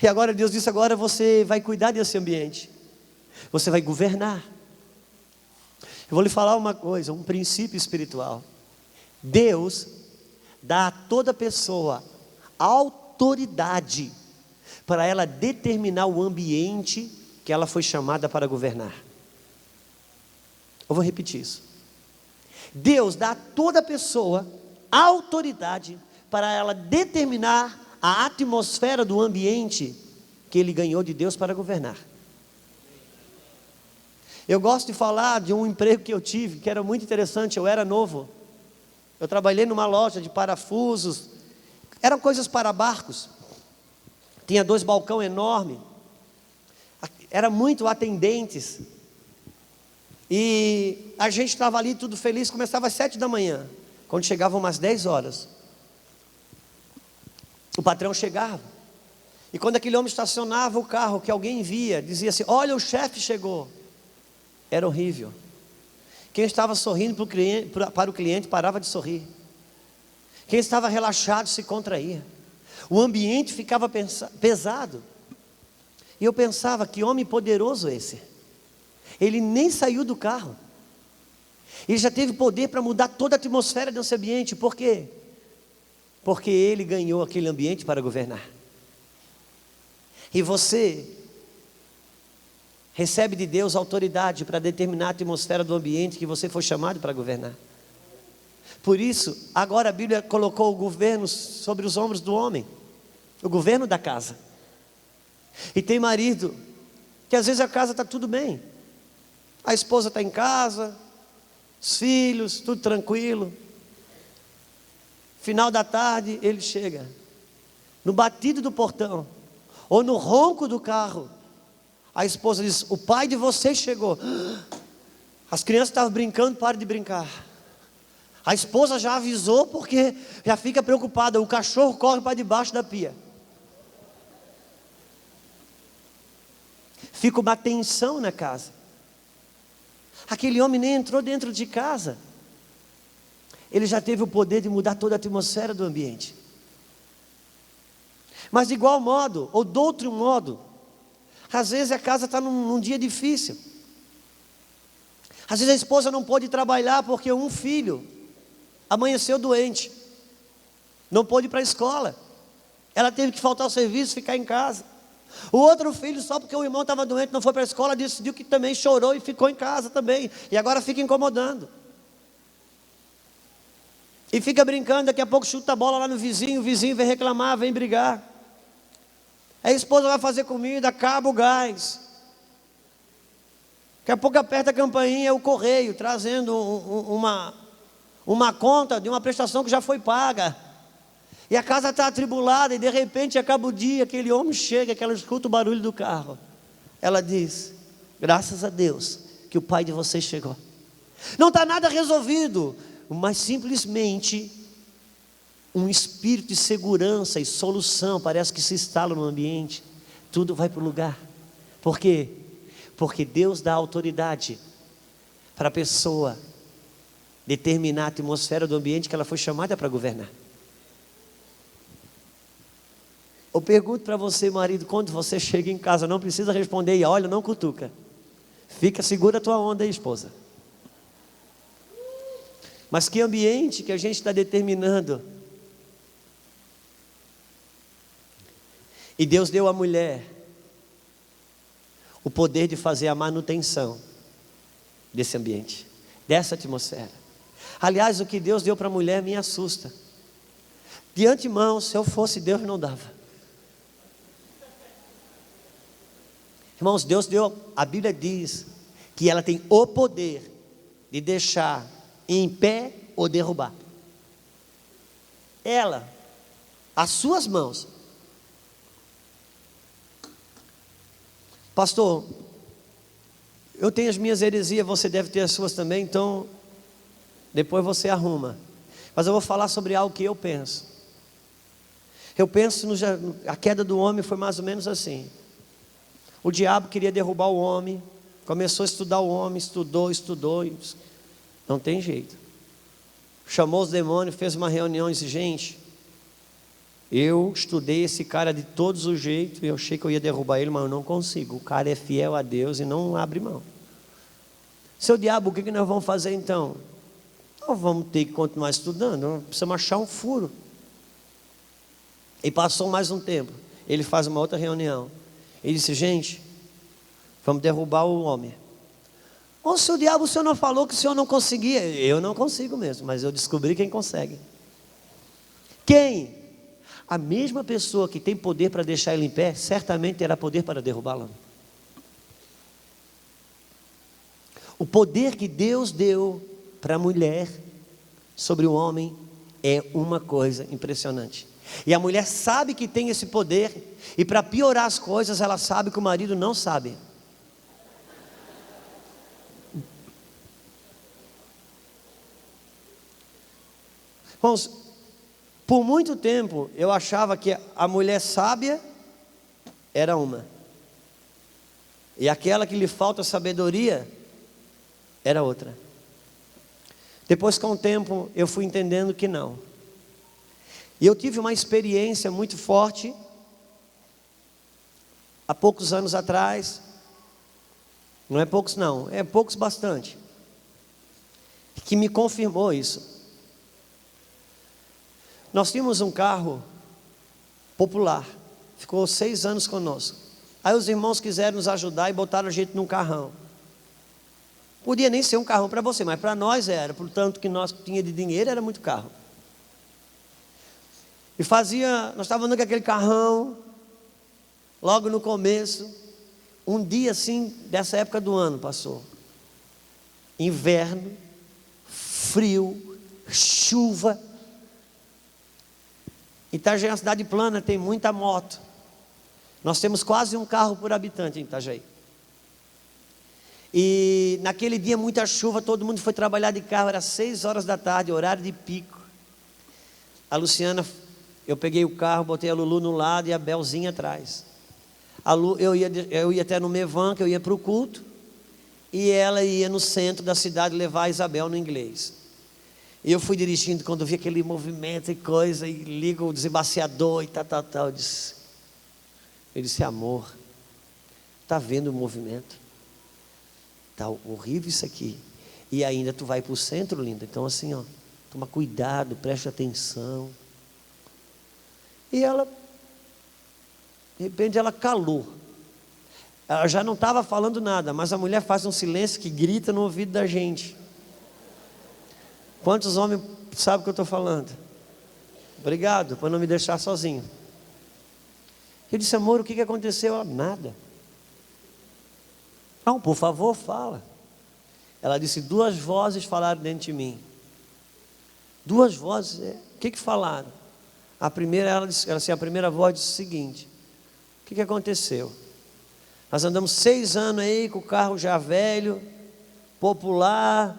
E agora Deus disse: agora você vai cuidar desse ambiente. Você vai governar. Eu vou lhe falar uma coisa, um princípio espiritual. Deus dá a toda pessoa autoridade para ela determinar o ambiente que ela foi chamada para governar. Eu vou repetir isso. Deus dá a toda pessoa autoridade para ela determinar a atmosfera do ambiente que ele ganhou de Deus para governar. Eu gosto de falar de um emprego que eu tive, que era muito interessante. Eu era novo. Eu trabalhei numa loja de parafusos. Eram coisas para barcos. Tinha 2 balcões enormes. Era muito atendentes. E a gente estava ali tudo feliz. Começava às 7 da manhã. Quando chegavam umas 10 horas, o patrão chegava. E quando aquele homem estacionava o carro, que alguém via, dizia assim: olha, o chefe chegou. Era horrível. Quem estava sorrindo para o cliente parava de sorrir. Quem estava relaxado se contraía. O ambiente ficava pesado. E eu pensava: que homem poderoso esse. Ele nem saiu do carro. Ele já teve poder para mudar toda a atmosfera desse ambiente. Por quê? Porque ele ganhou aquele ambiente para governar. E você recebe de Deus autoridade para determinar a atmosfera do ambiente que você foi chamado para governar. Por isso, agora a Bíblia colocou o governo sobre os ombros do homem. O governo da casa. E tem marido que às vezes a casa está tudo bem. A esposa está em casa, os filhos, tudo tranquilo. Final da tarde ele chega. No batido do portão, ou no ronco do carro, a esposa diz: o pai de vocês chegou. As crianças estavam brincando, para de brincar. A esposa já avisou, porque já fica preocupada. O cachorro corre para debaixo da pia. Fica uma tensão na casa. Aquele homem nem entrou dentro de casa. Ele já teve o poder de mudar toda a atmosfera do ambiente. Mas de igual modo, ou de outro modo, às vezes a casa está num dia difícil. Às vezes a esposa não pode trabalhar porque um filho amanheceu doente. Não pôde ir para a escola. Ela teve que faltar ao serviço, ficar em casa. O outro filho, só porque o irmão estava doente, não foi para a escola, decidiu que também chorou e ficou em casa também. E agora fica incomodando. E fica brincando, daqui a pouco chuta a bola lá no vizinho, o vizinho vem reclamar, vem brigar. Aí a esposa vai fazer comida, acaba o gás. Daqui a pouco aperta a campainha, é o correio, trazendo uma conta de uma prestação que já foi paga. E a casa está atribulada, e de repente acaba o dia, aquele homem chega, que ela escuta o barulho do carro. Ela diz: graças a Deus que o pai de vocês chegou. Não está nada resolvido, mas simplesmente um espírito de segurança e solução parece que se instala no ambiente. Tudo vai para o lugar. Por quê? Porque Deus dá autoridade para a pessoa determinar a atmosfera do ambiente que ela foi chamada para governar. Eu pergunto para você, marido, quando você chega em casa, não precisa responder e olha, não cutuca. Fica, segura a tua onda aí, esposa. Mas que ambiente que a gente está determinando? E Deus deu à mulher o poder de fazer a manutenção desse ambiente, dessa atmosfera. Aliás, o que Deus deu para a mulher me assusta. De antemão, se eu fosse Deus, não dava. Irmãos, Deus deu, a Bíblia diz que ela tem o poder de deixar em pé ou derrubar. Ela, as suas mãos. Pastor, eu tenho as minhas heresias, você deve ter as suas também, então depois você arruma. Mas eu vou falar sobre algo que eu penso. Eu penso, a queda do homem foi mais ou menos assim. O diabo queria derrubar o homem, começou a estudar o homem, estudou, e não tem jeito. Chamou os demônios, fez uma reunião e disse: gente, eu estudei esse cara de todos os jeitos, eu achei que eu ia derrubar ele, mas eu não consigo. O cara é fiel a Deus e não abre mão. Seu diabo, o que nós vamos fazer então? Nós vamos ter que continuar estudando, precisamos achar um furo. E passou mais um tempo, ele faz uma outra reunião. Ele disse: gente, vamos derrubar o homem. Ô, seu diabo, o senhor não falou que o senhor não conseguia? Eu não consigo mesmo, mas eu descobri quem consegue. Quem? A mesma pessoa que tem poder para deixar ele em pé, certamente terá poder para derrubá-lo. O poder que Deus deu para a mulher sobre o homem é uma coisa impressionante. E a mulher sabe que tem esse poder, e para piorar as coisas, ela sabe que o marido não sabe. Irmãos, por muito tempo eu achava que a mulher sábia era uma, e aquela que lhe falta sabedoria era outra. Depois, com o tempo, eu fui entendendo que não. E eu tive uma experiência muito forte há poucos anos atrás. Não é poucos não, é poucos bastante, que me confirmou isso. Nós tínhamos um carro popular, ficou 6 anos conosco. Aí os irmãos quiseram nos ajudar e botaram a gente num carrão. Podia nem ser um carrão para você, mas para nós era, portanto que nós tínhamos de dinheiro, era muito carro. E nós estávamos andando com aquele carrão, logo no começo, um dia assim, dessa época do ano passou. Inverno, frio, chuva. Itajaí é uma cidade plana, tem muita moto. Nós temos quase um carro por habitante em Itajaí. E naquele dia, muita chuva, todo mundo foi trabalhar de carro, era 6 horas da tarde, horário de pico. A Luciana, eu peguei o carro, botei a Lulu no lado e a Belzinha atrás. Eu ia até no Mevan, que eu ia para o culto, e ela ia no centro da cidade levar a Isabel no inglês. E eu fui dirigindo, quando eu vi aquele movimento e coisa, e ligo o desembaciador e tal. Eu disse: amor, está vendo o movimento? Está horrível isso aqui. E ainda tu vai para o centro, linda. Então assim, ó, toma cuidado, preste atenção. E ela, de repente ela calou. Ela já não estava falando nada, mas a mulher faz um silêncio que grita no ouvido da gente. Quantos homens sabe o que eu estou falando. Obrigado por não me deixar sozinho. Eu disse, amor, o que aconteceu? Ela, nada. Não, por favor, fala. Ela disse, 2 vozes falaram dentro de mim. 2 vozes, o que falaram? A primeira, ela disse, assim, a primeira voz disse o seguinte: o que aconteceu? Nós andamos 6 anos aí com o carro já velho, popular,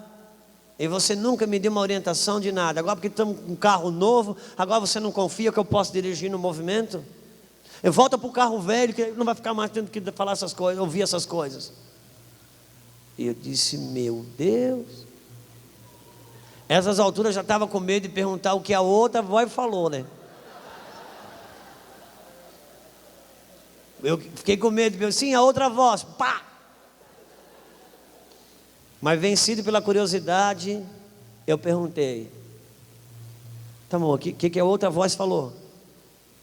e você nunca me deu uma orientação de nada. Agora porque estamos com um carro novo, agora você não confia que eu posso dirigir no movimento? Eu volto para o carro velho, que não vai ficar mais tendo que falar essas coisas, ouvir essas coisas. E eu disse, meu Deus. Essas alturas já estava com medo de perguntar o que a outra voz falou, né? Eu fiquei com medo de ver, sim, a outra voz, pá! Mas vencido pela curiosidade, eu perguntei, tá bom, o que a outra voz falou?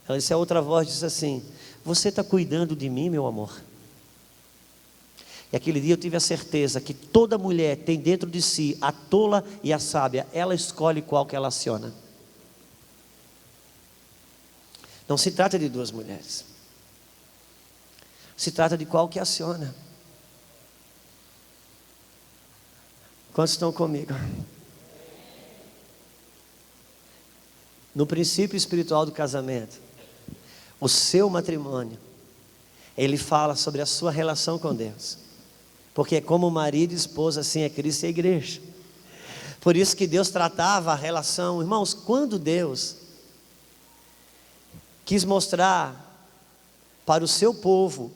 Ela disse, a outra voz disse assim, você está cuidando de mim, meu amor? E aquele dia eu tive a certeza que toda mulher tem dentro de si a tola e a sábia. Ela escolhe qual que ela aciona. Não se trata de 2 mulheres. Se trata de qual que aciona. Quantos estão comigo? No princípio espiritual do casamento, o seu matrimônio, ele fala sobre a sua relação com Deus. Porque é como marido e esposa, assim é Cristo e a igreja. Por isso que Deus tratava a relação. Irmãos, quando Deus quis mostrar para o seu povo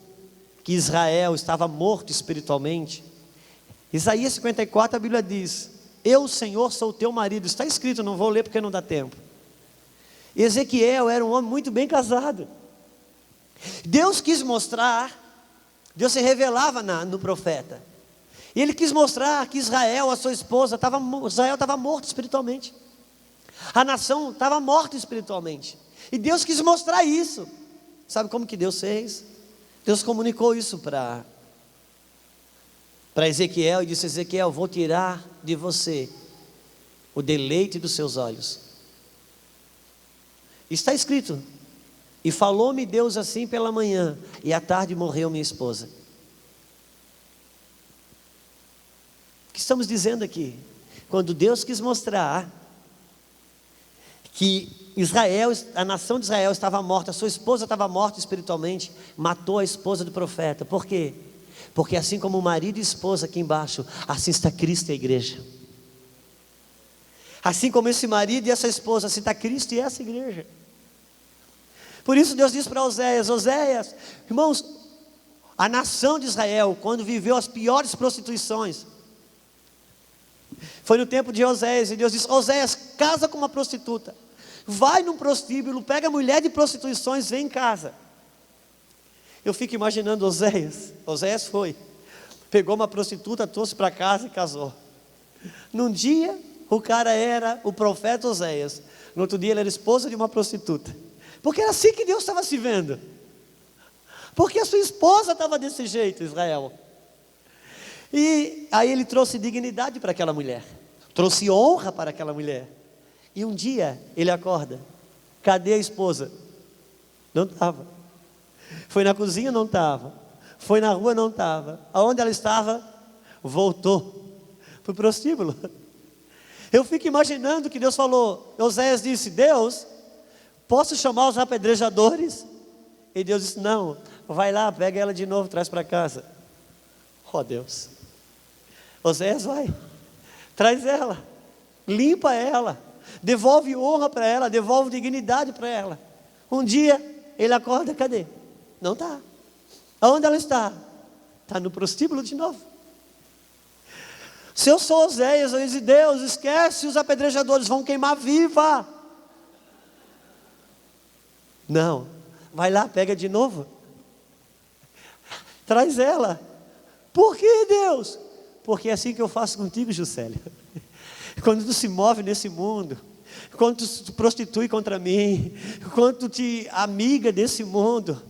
que Israel estava morto espiritualmente, Isaías 54, a Bíblia diz, eu, Senhor, sou o teu marido. Está escrito, não vou ler porque não dá tempo. E Ezequiel era um homem muito bem casado. Deus quis mostrar, Deus se revelava no profeta, e ele quis mostrar que Israel, a sua esposa, Israel estava morto espiritualmente, a nação estava morta espiritualmente, e Deus quis mostrar isso. Sabe como que Deus fez? Deus comunicou isso para Ezequiel, e disse, Ezequiel, vou tirar de você o deleite dos seus olhos. Está escrito, e falou-me Deus assim pela manhã, e à tarde morreu minha esposa. O que estamos dizendo aqui? Quando Deus quis mostrar que Israel, a nação de Israel estava morta, a sua esposa estava morta espiritualmente, matou a esposa do profeta. Por quê? Porque assim como o marido e esposa aqui embaixo, assim está Cristo e a igreja. Assim como esse marido e essa esposa, assim está Cristo e essa igreja. Por isso Deus diz para Oséias, Oséias, irmãos, a nação de Israel, quando viveu as piores prostituições, foi no tempo de Oséias, e Deus disse, Oséias, casa com uma prostituta, vai num prostíbulo, pega a mulher de prostituições, vem em casa. Eu fico imaginando Oséias foi, pegou uma prostituta, trouxe para casa e casou. Num dia, o cara era o profeta Oséias, no outro dia ele era esposa de uma prostituta. Porque era assim que Deus estava se vendo. Porque a sua esposa estava desse jeito, Israel. E aí ele trouxe dignidade para aquela mulher, trouxe honra para aquela mulher. E um dia ele acorda, cadê a esposa? Não estava. Foi na cozinha, não estava. Foi na rua, não estava. Aonde ela estava? Voltou para o prostíbulo. Eu fico imaginando que Deus falou, Oséias disse, Deus, posso chamar os apedrejadores? E Deus disse, não, vai lá, pega ela de novo, traz para casa. Oh Deus, Oséias vai, traz ela, limpa ela, devolve honra para ela, devolve dignidade para ela. Um dia, ele acorda, cadê? Não está. Aonde ela está? Está no prostíbulo de novo. Se eu sou Oséias, eu disse, Deus, esquece os apedrejadores, vão queimar viva. Não, vai lá, pega de novo, traz ela. Por que, Deus? Porque é assim que eu faço contigo, Juscelia. Quando tu se move nesse mundo, quando tu se prostitui contra mim, quando tu te amiga desse mundo,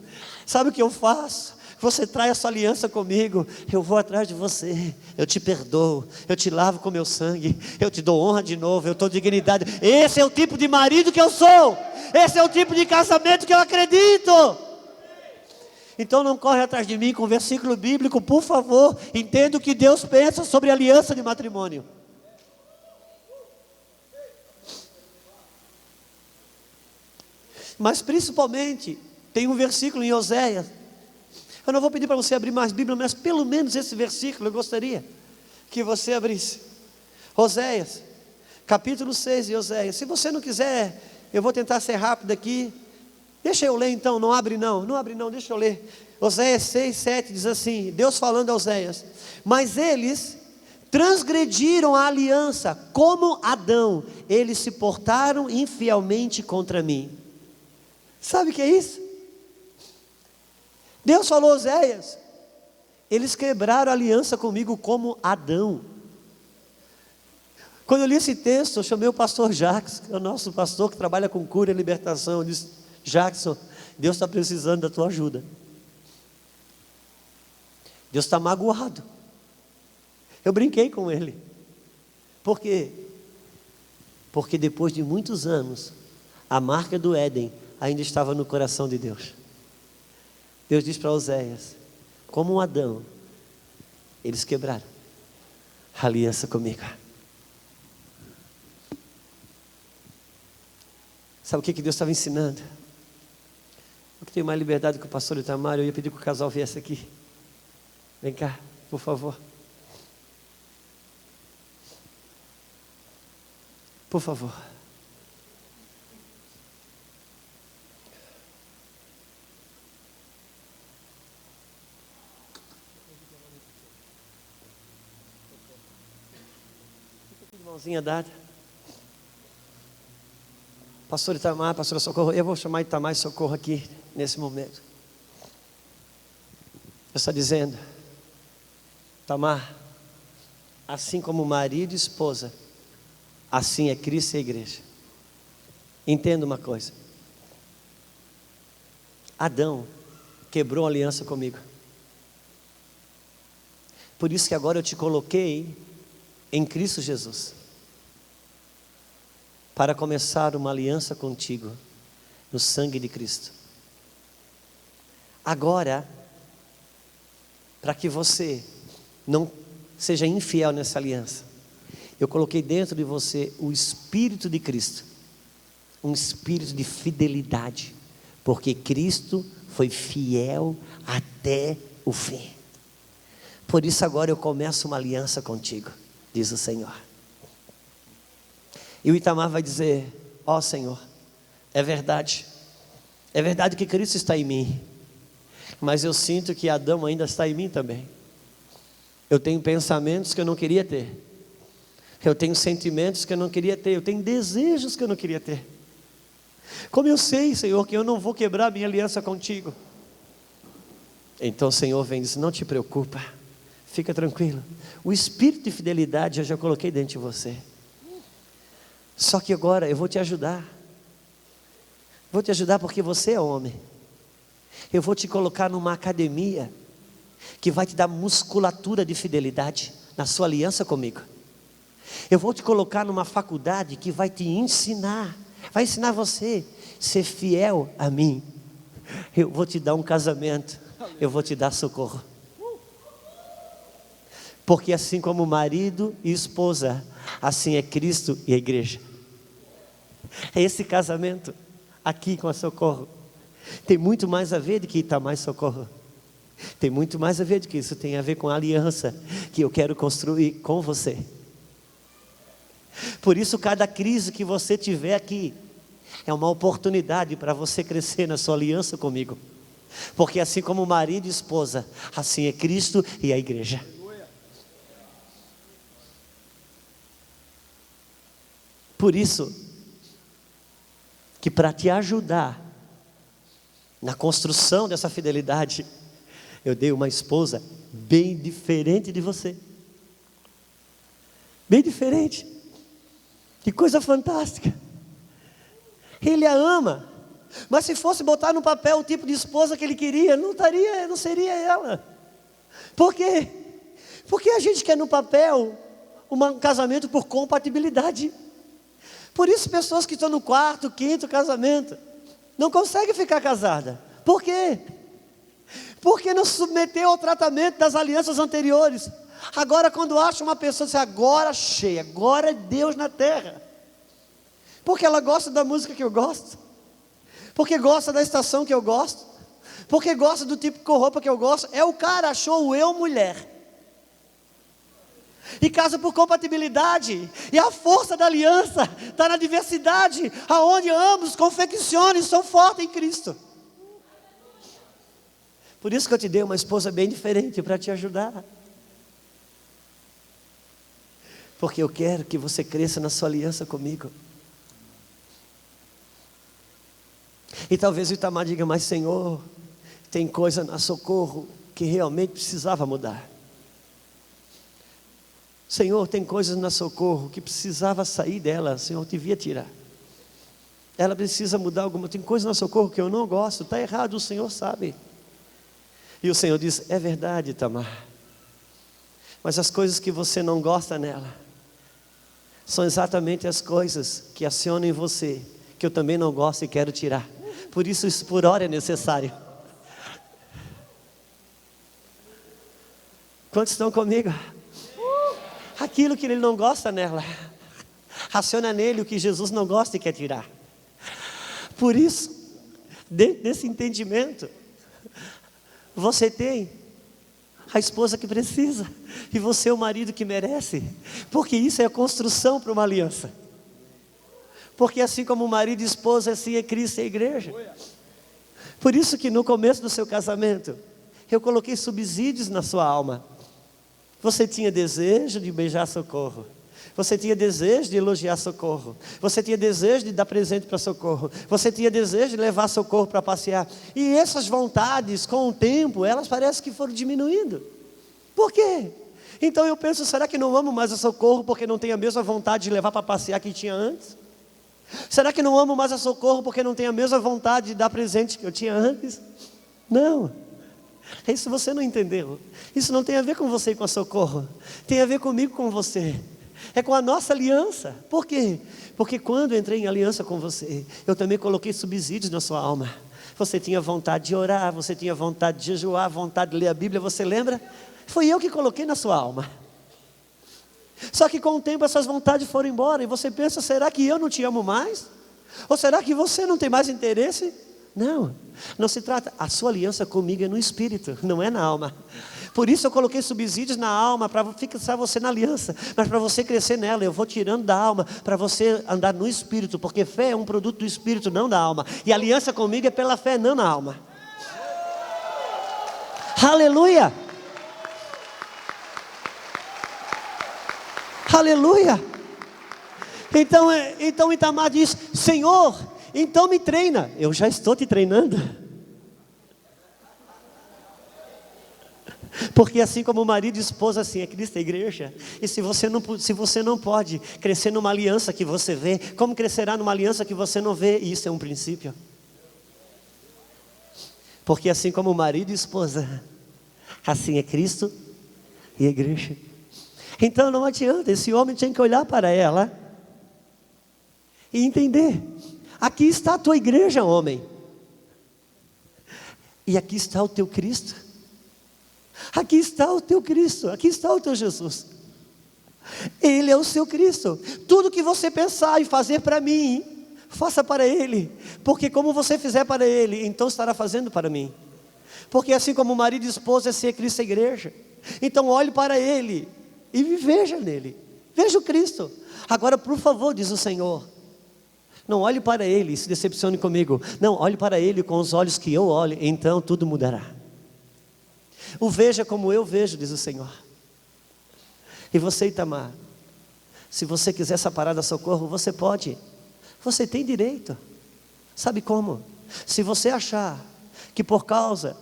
sabe o que eu faço? você trai a sua aliança comigo, eu vou atrás de você, eu te perdoo, eu te lavo com meu sangue, eu te dou honra de novo, eu dou dignidade. Esse é o tipo de marido que eu sou, esse é o tipo de casamento que eu acredito. Então não corre atrás de mim com versículo bíblico, por favor, entenda o que Deus pensa sobre aliança de matrimônio. Mas principalmente, tem um versículo em Oséias. Eu não vou pedir para você abrir mais Bíblia, mas pelo menos esse versículo eu gostaria que você abrisse. Oséias, capítulo 6 de Oséias. Se você não quiser, eu vou tentar ser rápido aqui. Deixa eu ler então, não abre não, deixa eu ler. Oséias 6, 7 diz assim, Deus falando a Oséias: mas eles transgrediram a aliança, como Adão, eles se portaram infielmente contra mim. Sabe o que é isso? Deus falou a Oséias, eles quebraram a aliança comigo como Adão. Quando eu li esse texto, eu chamei o pastor Jacques, que é o nosso pastor que trabalha com cura e libertação. Eu disse: Jackson, Deus está precisando da tua ajuda. Deus está magoado. Eu brinquei com ele. Por quê? Porque depois de muitos anos, a marca do Éden ainda estava no coração de Deus. Deus diz para Oséias: como um Adão, eles quebraram a aliança comigo. Sabe o que Deus estava ensinando? Eu tenho mais liberdade que o pastor Itamar. Eu ia pedir que o casal viesse aqui. Vem cá, por favor. Por favor. Mãozinha dada. Pastor Itamar, pastora Socorro, eu vou chamar Itamar e Socorro aqui nesse momento. Deus está dizendo: Itamar, assim como marido e esposa, assim é Cristo e a igreja. Entenda uma coisa: Adão quebrou a aliança comigo. Por isso que agora eu te coloquei em Cristo Jesus, para começar uma aliança contigo, no sangue de Cristo. Agora, para que você não seja infiel nessa aliança, eu coloquei dentro de você o Espírito de Cristo, um espírito de fidelidade, porque Cristo foi fiel até o fim. Por isso agora eu começo uma aliança contigo, diz o Senhor. E o Itamar vai dizer: ó Senhor, é verdade que Cristo está em mim, mas eu sinto que Adão ainda está em mim também. Eu tenho pensamentos que eu não queria ter, eu tenho sentimentos que eu não queria ter, eu tenho desejos que eu não queria ter. Como eu sei, Senhor, que eu não vou quebrar minha aliança contigo? Então o Senhor vem e diz: não te preocupa, fica tranquilo, o espírito de fidelidade eu já coloquei dentro de você. Só que agora eu vou te ajudar. Vou te ajudar porque você é homem. Eu vou te colocar numa academia que vai te dar musculatura de fidelidade na sua aliança comigo. Eu vou te colocar numa faculdade que vai te ensinar, vai ensinar você a ser fiel a mim. Eu vou te dar um casamento, eu vou te dar socorro. Porque assim como marido e esposa, assim é Cristo e a igreja. É esse casamento aqui com a Socorro tem muito mais a ver do que Itamar e Socorro. Tem muito mais a ver do que isso. Tem a ver com a aliança que eu quero construir com você. Por isso cada crise que você tiver aqui é uma oportunidade para você crescer na sua aliança comigo. Porque assim como marido e esposa, assim é Cristo e a igreja. Por isso, que para te ajudar na construção dessa fidelidade, eu dei uma esposa bem diferente de você. Bem diferente. Que coisa fantástica. Ele a ama, Mas se fosse botar no papel o tipo de esposa que ele queria, não seria ela. Por quê? Porque a gente quer no papel um casamento por compatibilidade. Por isso pessoas que estão no quarto, quinto casamento não conseguem ficar casadas. Por quê? Porque não se submeteu ao tratamento das alianças anteriores. Agora quando acha uma pessoa, diz, agora achei, agora é Deus na terra. Porque ela gosta da música que eu gosto, porque gosta da estação que eu gosto, porque gosta do tipo de roupa que eu gosto. É o cara achou o eu mulher. E casa por compatibilidade. E a força da aliança está na diversidade, aonde ambos confeccionam e são fortes em Cristo. Por isso que eu te dei uma esposa bem diferente para te ajudar. Porque eu quero que você cresça na sua aliança comigo. E talvez o Itamar diga, mas Senhor, tem coisa na Socorro que realmente precisava mudar. Senhor, tem coisas na Socorro que precisava sair dela, Senhor, devia tirar. Ela precisa mudar alguma, tem coisa na Socorro que eu não gosto, está errado, o Senhor sabe. E o Senhor diz, é verdade, Itamar, mas as coisas que você não gosta nela, são exatamente as coisas que acionam em você, que eu também não gosto e quero tirar. Por isso por hora é necessário. Quantos estão comigo? Aquilo que ele não gosta nela, aciona nele o que Jesus não gosta e quer tirar. Por isso, dentro desse entendimento, você tem a esposa que precisa, e você o marido que merece, porque isso é a construção para uma aliança. Porque assim como o marido e a esposa, assim é Cristo e a igreja. Por isso que no começo do seu casamento, eu coloquei subsídios na sua alma. Você tinha desejo de beijar Socorro, você tinha desejo de elogiar Socorro, você tinha desejo de dar presente para Socorro, você tinha desejo de levar Socorro para passear. E essas vontades, com o tempo, elas parecem que foram diminuindo. Por quê? Então eu penso, será que não amo mais a Socorro porque não tenho a mesma vontade de levar para passear que tinha antes? Será que não amo mais a Socorro porque não tenho a mesma vontade de dar presente que eu tinha antes? Não. Isso você não entendeu. Isso não tem a ver com você e com a Socorro. Tem a ver comigo e com você. É com a nossa aliança. Por quê? Porque quando eu entrei em aliança com você, eu também coloquei subsídios na sua alma. Você tinha vontade de orar, você tinha vontade de jejuar, vontade de ler a Bíblia, você lembra? Foi eu que coloquei na sua alma. Só que com o tempo essas vontades foram embora. E você pensa, será que eu não te amo mais? Ou será que você não tem mais interesse? Não, não se trata, a sua aliança comigo é no espírito, não é na alma. Por isso eu coloquei subsídios na alma, para fixar você na aliança. Mas para você crescer nela, eu vou tirando da alma, para você andar no espírito. Porque fé é um produto do espírito, não da alma. E a aliança comigo é pela fé, não na alma. Aleluia! Aleluia! Então Itamar diz, Senhor, então me treina. Eu já estou te treinando. Porque assim como o marido e esposa, assim é Cristo e a igreja. E se você não pode crescer numa aliança que você vê, como crescerá numa aliança que você não vê? E isso é um princípio. Porque assim como o marido e esposa, assim é Cristo e a igreja. Então não adianta, esse homem tinha que olhar para ela e entender. Aqui está a tua igreja, homem. E aqui está o teu Cristo. Aqui está o teu Cristo. Aqui está o teu Jesus. Ele é o seu Cristo. Tudo que você pensar e fazer para mim, faça para Ele. Porque como você fizer para Ele, então estará fazendo para mim. Porque assim como o marido e esposa é ser Cristo e a igreja. Então olhe para Ele e me veja nele. Veja o Cristo. Agora por favor, diz o Senhor, não olhe para Ele e se decepcione comigo. Não, olhe para Ele com os olhos que eu olho, então tudo mudará. O veja como eu vejo, diz o Senhor. E você, Itamar, se você quiser separar da Socorro, você pode. Você tem direito. Sabe como? Se você achar que por causa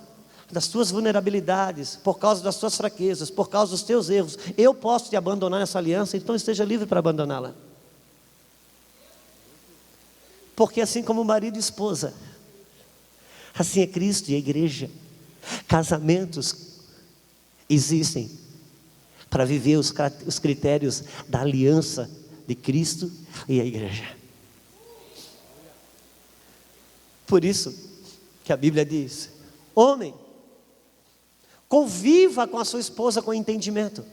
das tuas vulnerabilidades, por causa das tuas fraquezas, por causa dos teus erros, eu posso te abandonar nessa aliança, então esteja livre para abandoná-la. Porque assim como marido e esposa, Assim é Cristo e a igreja. Casamentos existem para viver os critérios da aliança de Cristo e a igreja. Por isso que a Bíblia diz: homem, conviva com a sua esposa com entendimento,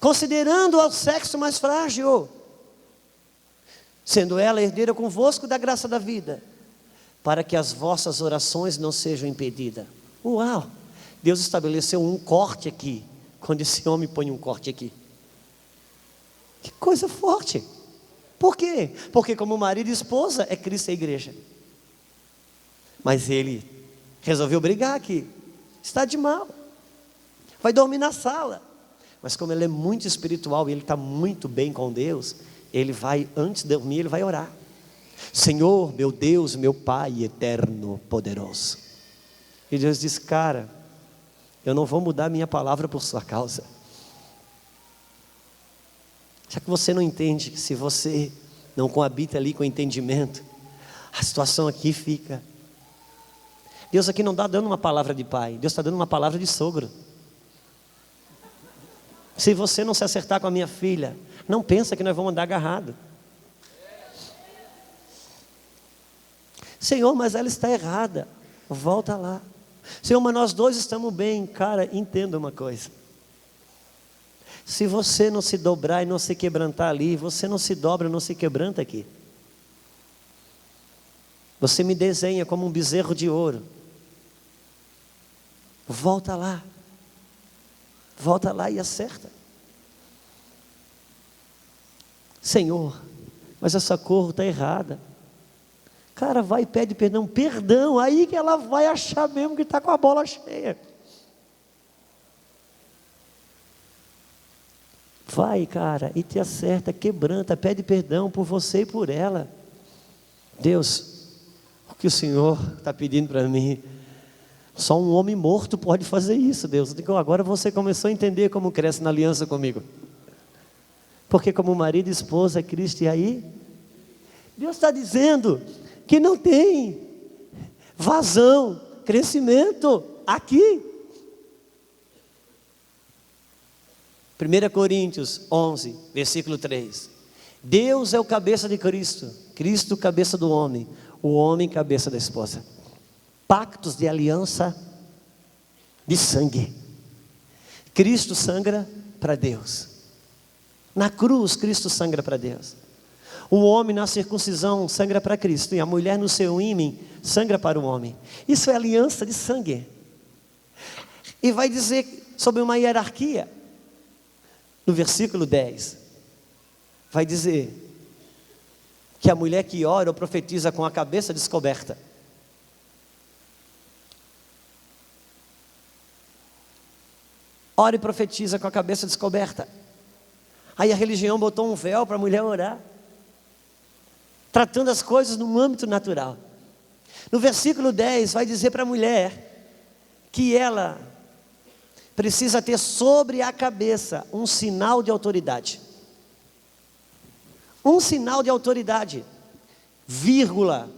considerando-a o sexo mais frágil, sendo ela herdeira convosco da graça da vida, para que as vossas orações não sejam impedidas. Uau! Deus estabeleceu um corte aqui, quando esse homem põe um corte aqui. Que coisa forte! Por quê? Porque como marido e esposa é Cristo e a igreja. Mas ele resolveu brigar aqui. Está de mal. Vai dormir na sala. Mas como ele é muito espiritual e ele está muito bem com Deus, ele vai, antes de dormir, ele vai orar. Senhor, meu Deus, meu Pai eterno, poderoso. E Deus diz: cara, eu não vou mudar minha palavra por sua causa. Já que você não entende, se você não coabita ali com entendimento, a situação aqui fica. Deus aqui não está dando uma palavra de pai, Deus está dando uma palavra de sogro. Se você não se acertar com a minha filha, não pensa que nós vamos andar agarrado. Senhor, mas ela está errada. Volta lá. Senhor, mas nós dois estamos bem. Cara, entenda uma coisa. Se você não se dobrar e não se quebrantar ali, você não se dobra, não se quebranta aqui. Você me desenha como um bezerro de ouro. Volta lá. Volta lá e acerta. Senhor, mas essa cor está errada. Cara, vai e pede perdão. Perdão, aí que ela vai achar mesmo que está com a bola cheia. Vai, cara, e te acerta, quebranta, pede perdão por você e por ela. Deus, o que o Senhor está pedindo para mim? Só um homem morto pode fazer isso, Deus. Agora você começou a entender como cresce na aliança comigo. Porque como marido e esposa é Cristo, e aí? Deus está dizendo que não tem vazão, crescimento aqui. 1 Coríntios 11, versículo 3. Deus é o cabeça de Cristo, Cristo cabeça do homem, o homem cabeça da esposa. Pactos de aliança de sangue. Cristo sangra para Deus. Na cruz, Cristo sangra para Deus. O homem na circuncisão sangra para Cristo, e a mulher no seu ímen sangra para o homem. Isso é aliança de sangue. E vai dizer sobre uma hierarquia. No versículo 10, vai dizer que a mulher que ora ou profetiza com a cabeça descoberta, ora e profetiza com a cabeça descoberta. Aí a religião botou um véu para a mulher orar, tratando as coisas no âmbito natural. No versículo 10 vai dizer para a mulher que ela precisa ter sobre a cabeça um sinal de autoridade. Um sinal de autoridade, vírgula.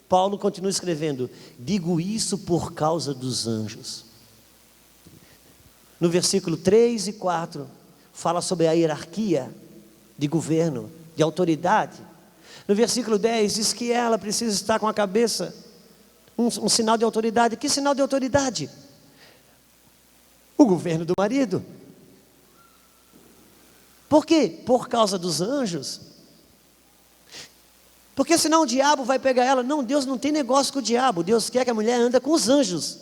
Paulo continua escrevendo: digo isso por causa dos anjos. No versículo 3 e 4, fala sobre a hierarquia de governo, de autoridade. No versículo 10 diz que ela precisa estar com a cabeça, um sinal de autoridade. Que sinal de autoridade? O governo do marido. Por quê? Por causa dos anjos. Porque senão o diabo vai pegar ela. Não, Deus não tem negócio com o diabo. Deus quer que a mulher ande com os anjos.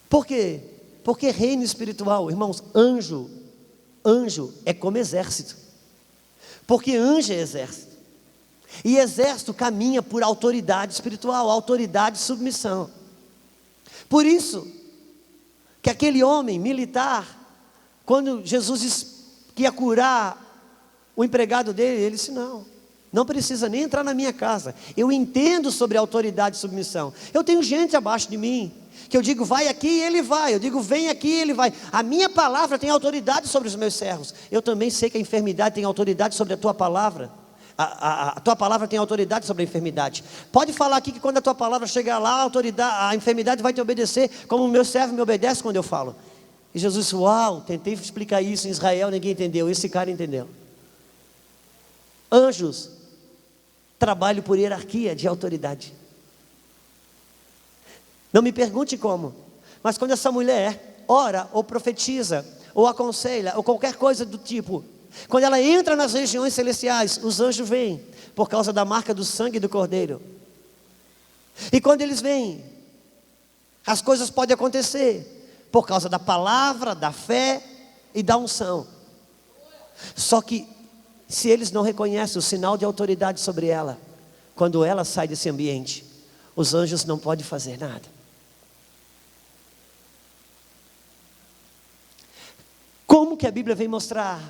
Por quê? Porque reino espiritual, irmãos, anjo é como exército. Porque anjo é exército. E exército caminha por autoridade espiritual, autoridade e submissão. Por isso, que aquele homem militar, quando Jesus disse que ia curar o empregado dele, ele disse: não precisa nem entrar na minha casa. Eu entendo sobre autoridade e submissão. Eu tenho gente abaixo de mim, que eu digo vai aqui e ele vai, eu digo vem aqui e ele vai. A minha palavra tem autoridade sobre os meus servos. Eu também sei que a enfermidade tem autoridade sobre a tua palavra. A tua palavra tem autoridade sobre a enfermidade. Pode falar aqui que quando a tua palavra chegar lá, a enfermidade vai te obedecer, como o meu servo me obedece quando eu falo. E Jesus disse, uau, tentei explicar isso em Israel, ninguém entendeu, esse cara entendeu. Anjos trabalham por hierarquia de autoridade. Não me pergunte como, mas quando essa mulher ora, ou profetiza, ou aconselha, ou qualquer coisa do tipo, quando ela entra nas regiões celestiais, os anjos vêm, por causa da marca do sangue do Cordeiro. E quando eles vêm, as coisas podem acontecer, por causa da palavra, da fé e da unção. Só que, se eles não reconhecem o sinal de autoridade sobre ela, quando ela sai desse ambiente, os anjos não podem fazer nada. Como que a Bíblia vem mostrar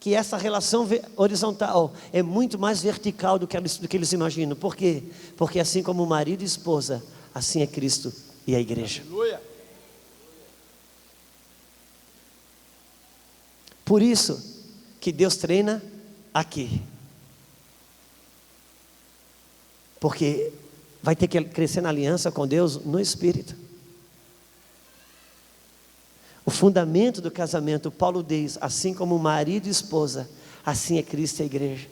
que essa relação horizontal é muito mais vertical do que eles imaginam? Por quê? Porque assim como o marido e esposa, assim é Cristo e a igreja. Aleluia. Por isso que Deus treina aqui. Porque vai ter que crescer na aliança com Deus no Espírito. O fundamento do casamento, Paulo diz, assim como marido e esposa, assim é Cristo e a igreja.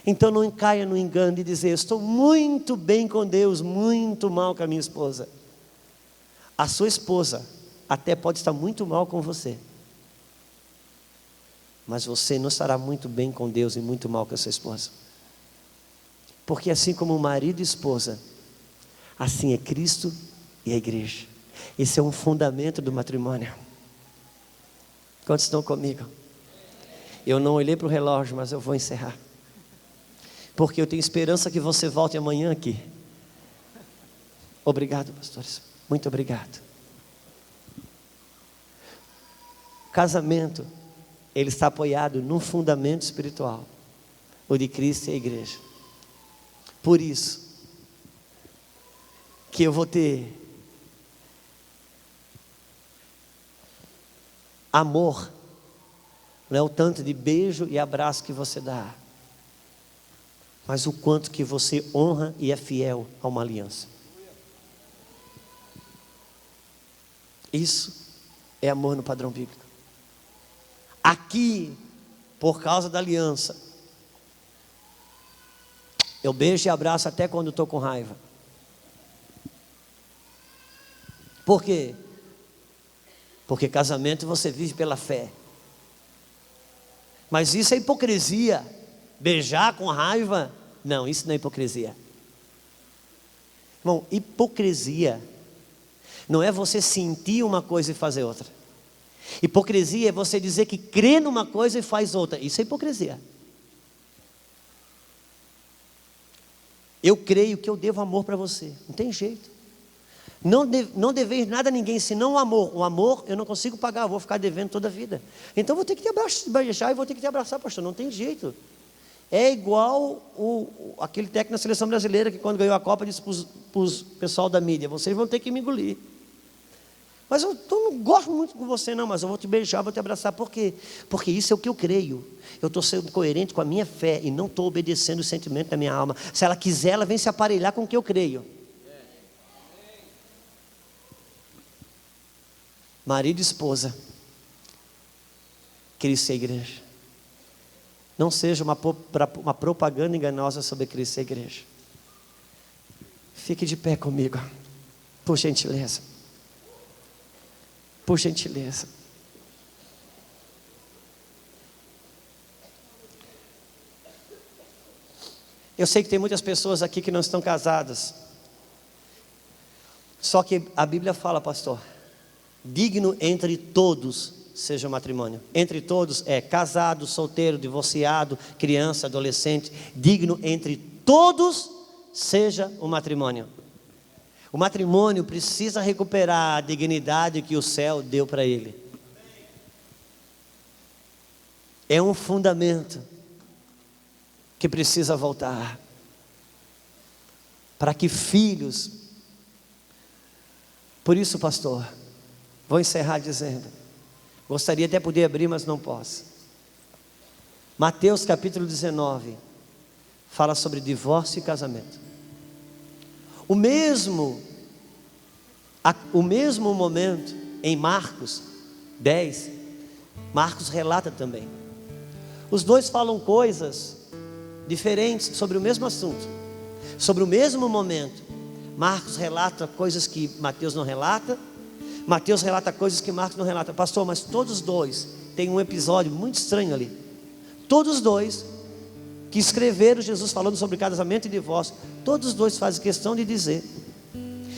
Então não caia no engano de dizer, eu estou muito bem com Deus, muito mal com a minha esposa. A sua esposa até pode estar muito mal com você, mas você não estará muito bem com Deus e muito mal com a sua esposa. Porque assim como marido e esposa, assim é Cristo e a igreja. Esse é um fundamento do matrimônio. Quantos estão comigo? Eu não olhei para o relógio, mas eu vou encerrar. Porque eu tenho esperança que você volte amanhã aqui. Obrigado, pastores. Muito obrigado. Casamento, ele está apoiado num fundamento espiritual, o de Cristo e a igreja. Por isso, que eu vou ter amor, não é o tanto de beijo e abraço que você dá, mas o quanto que você honra e é fiel a uma aliança. Isso é amor no padrão bíblico. Aqui, por causa da aliança, eu beijo e abraço até quando estou com raiva. Por quê? Porque casamento você vive pela fé. Mas isso é hipocrisia. Beijar com raiva, não, isso não é hipocrisia. Irmão, hipocrisia não é você sentir uma coisa e fazer outra. Hipocrisia é você dizer que crê numa coisa e faz outra. Isso é hipocrisia. Eu creio que eu devo amor para você, não tem jeito. Não deveis nada a ninguém, senão o amor. O amor eu não consigo pagar, eu vou ficar devendo toda a vida. Então eu vou ter que te beijar e vou ter que te abraçar, pastor, não tem jeito. É igual aquele técnico da seleção brasileira que quando ganhou a Copa disse para o pessoal da mídia, vocês vão ter que me engolir. Mas eu não gosto muito com você não, mas eu vou te beijar, vou te abraçar. Por quê? Porque isso é o que eu creio. Eu estou sendo coerente com a minha fé e não estou obedecendo o sentimento da minha alma. Se ela quiser, ela vem se aparelhar com o que eu creio. Marido e esposa, Cristo e a igreja. Não seja uma propaganda enganosa sobre Cristo e a igreja. Fique de pé comigo, por gentileza. Por gentileza. Eu sei que tem muitas pessoas aqui que não estão casadas. Só que a Bíblia fala, pastor, digno entre todos seja o matrimônio. Entre todos é casado, solteiro, divorciado, criança, adolescente. Digno entre todos seja o matrimônio. O matrimônio precisa recuperar a dignidade que o céu deu para ele. É um fundamento que precisa voltar. Para que filhos... Por isso, pastor, vou encerrar dizendo, gostaria até de poder abrir, mas não posso. Mateus capítulo 19, fala sobre divórcio e casamento. O mesmo momento em Marcos 10, Marcos relata também. Os dois falam coisas diferentes sobre o mesmo assunto, sobre o mesmo momento. Marcos relata coisas que Mateus não relata, Mateus relata coisas que Marcos não relata. Pastor, mas todos os dois têm um episódio muito estranho ali. Todos os dois que escreveram Jesus falando sobre casamento e divórcio, todos os dois fazem questão de dizer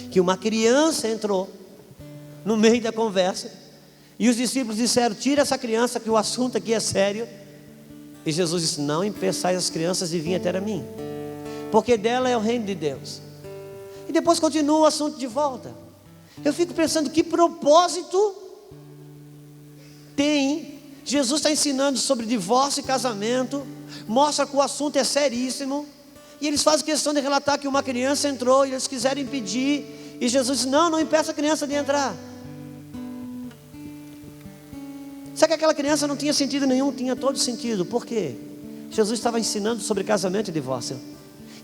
que uma criança entrou no meio da conversa e os discípulos disseram: tira essa criança que o assunto aqui é sério. E Jesus disse: não impeçais as crianças de vir até a mim, porque dela é o reino de Deus. E depois continua o assunto de volta. Eu fico pensando, que propósito tem? Jesus está ensinando sobre divórcio e casamento, mostra que o assunto é seríssimo, e eles fazem questão de relatar que uma criança entrou e eles quiseram impedir, e Jesus disse: não impeça a criança de entrar. Será que aquela criança não tinha sentido nenhum? Tinha todo sentido. Por quê? Jesus estava ensinando sobre casamento e divórcio,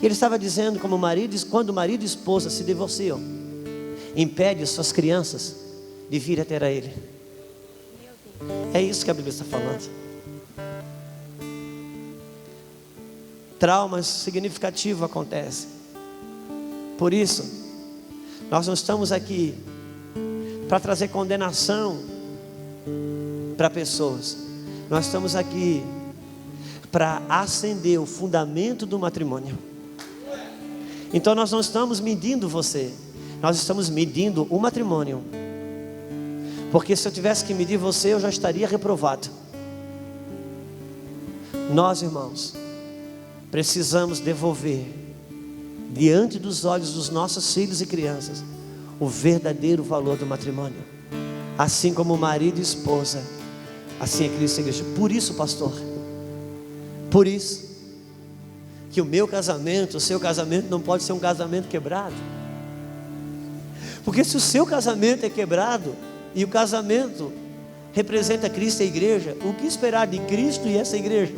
e ele estava dizendo como quando marido e esposa se divorciam, impede suas crianças de vir até a ele. É isso que a Bíblia está falando. Traumas significativos acontecem. Por isso, nós não estamos aqui para trazer condenação para pessoas. Nós estamos aqui para acender o fundamento do matrimônio. Então nós não estamos medindo você, nós estamos medindo o matrimônio. Porque se eu tivesse que medir você, eu já estaria reprovado. Nós, irmãos, precisamos devolver diante dos olhos dos nossos filhos e crianças o verdadeiro valor do matrimônio. Assim como marido e esposa, assim é Cristo e a igreja. Por isso, pastor, por isso que o meu casamento, o seu casamento não pode ser um casamento quebrado. Porque se o seu casamento é quebrado e o casamento representa Cristo e a igreja, o que esperar de Cristo e essa igreja?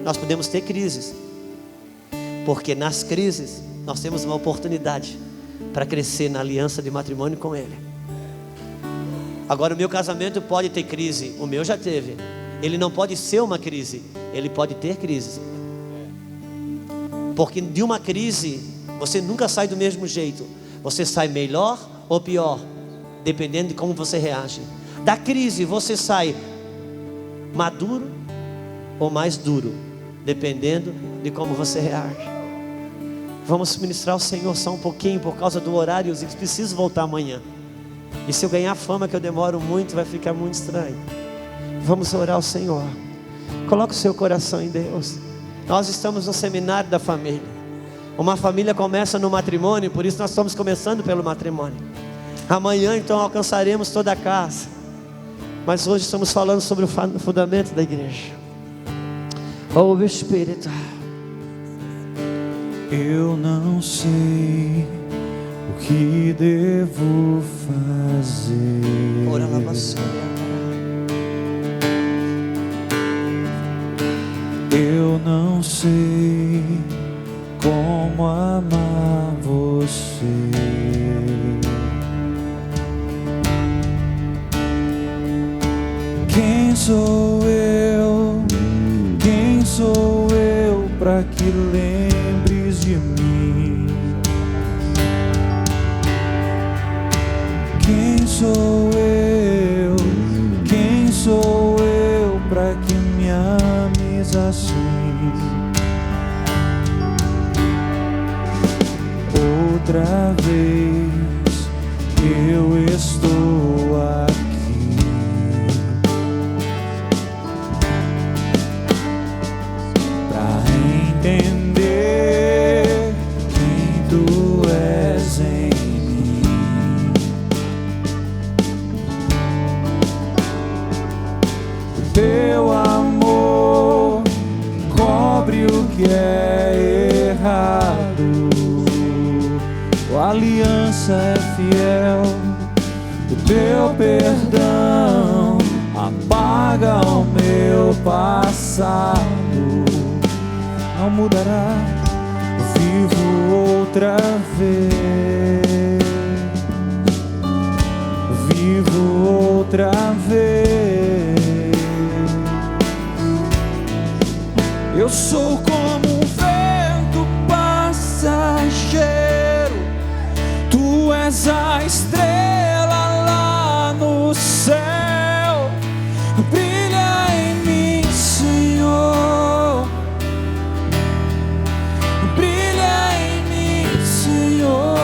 Nós podemos ter crises, porque nas crises nós temos uma oportunidade para crescer na aliança de matrimônio com Ele. Agora, o meu casamento pode ter crise, o meu já teve. Ele não pode ser uma crise, ele pode ter crise. Porque de uma crise você nunca sai do mesmo jeito. Você sai melhor ou pior, dependendo de como você reage. Da crise você sai maduro ou mais duro, dependendo de como você reage. Vamos ministrar ao Senhor só um pouquinho por causa do horário. Eu preciso voltar amanhã. E se eu ganhar fama que eu demoro muito, vai ficar muito estranho. Vamos orar ao Senhor. Coloque o seu coração em Deus. Nós estamos no seminário da família. Uma família começa no matrimônio, por isso nós estamos começando pelo matrimônio. Amanhã então alcançaremos toda a casa. Mas hoje estamos falando sobre o fundamento da igreja. Oh Espírito, eu não sei o que devo fazer. ora lá você. Eu não sei como amar você. Quem sou eu? Quem sou eu para que lembres de mim? Quem sou eu? Quem sou eu para que me ames assim? Outra vez eu estou aqui para entender quem tu és em mim. O teu amor cobre o que é errado. Tua aliança é fiel, o teu perdão apaga o meu passado. não mudará. Vivo outra vez, vivo outra vez. Eu sou como um vento passageiro, tu és a estrela lá no céu. Brilha em mim, Senhor, brilha em mim, Senhor.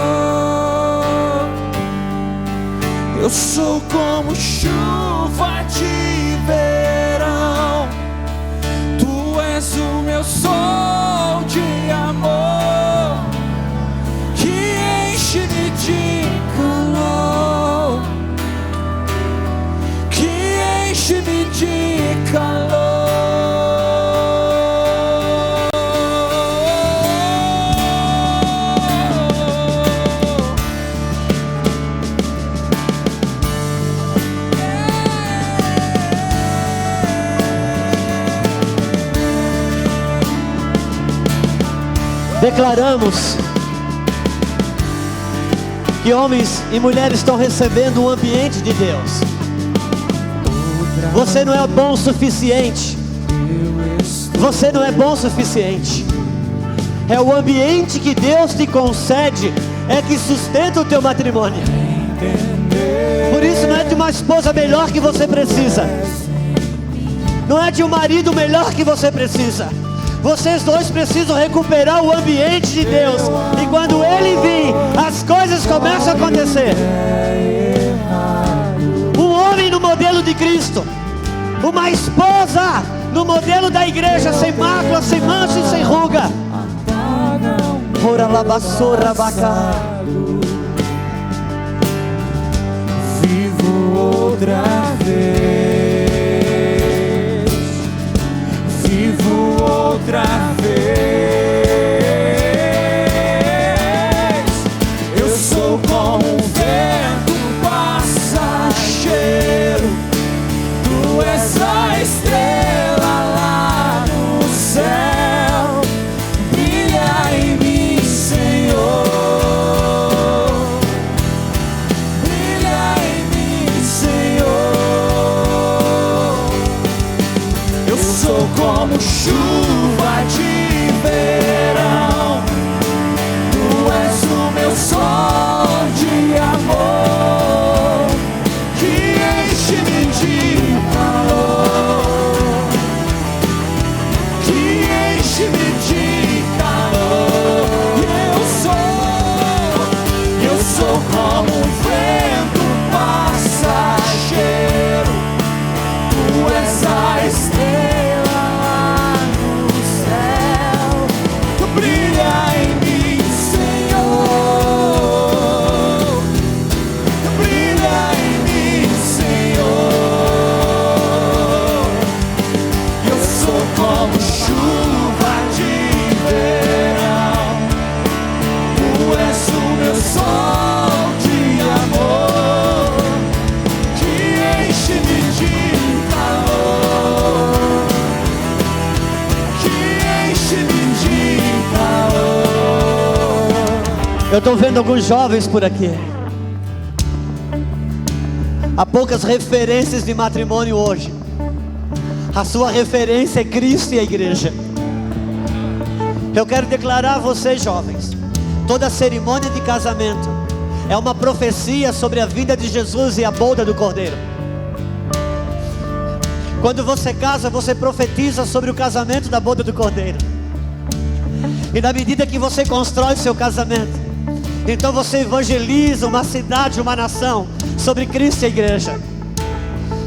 Eu sou como chuva de verão, tu és o meu sol de amor, que enche-me de calor, que enche-me de calor. Declaramos que homens e mulheres estão recebendo o ambiente de Deus. Você não é bom o suficiente. Você não é bom o suficiente. É o ambiente que Deus te concede é que sustenta o teu matrimônio. Por isso não é de uma esposa melhor que você precisa. Não é de um marido melhor que você precisa. Vocês dois precisam recuperar o ambiente de Deus. E quando Ele vir, as coisas começam a acontecer. Um homem no modelo de Cristo, uma esposa no modelo da igreja, sem mácula, sem mancha e sem ruga. Vivo outra vez, vivo outra vez. Eu sou como um vento passageiro, tu és a estrela lá no céu. Brilha em mim, Senhor, brilha em mim, Senhor. Eu sou como chuva de verão, tu és o meu sol de amor, que enche-me de calor, que enche-me de calor. E eu sou como um vento passageiro, tu és a estrela lá no céu. Brilha em mim, Senhor, brilha em mim, Senhor. Eu sou como chuva de verão, tu és o meu sol de amor, que enche-me de calor, que enche-me de calor. Eu estou vendo alguns jovens por aqui. Há poucas referências de matrimônio hoje. A sua referência é Cristo e a igreja. Eu quero declarar a vocês, jovens, toda cerimônia de casamento é uma profecia sobre a vinda de Jesus e a boda do Cordeiro. Quando você casa, você profetiza sobre o casamento da boda do Cordeiro. E na medida que você constrói seu casamento, então você evangeliza uma cidade, uma nação sobre Cristo e a igreja.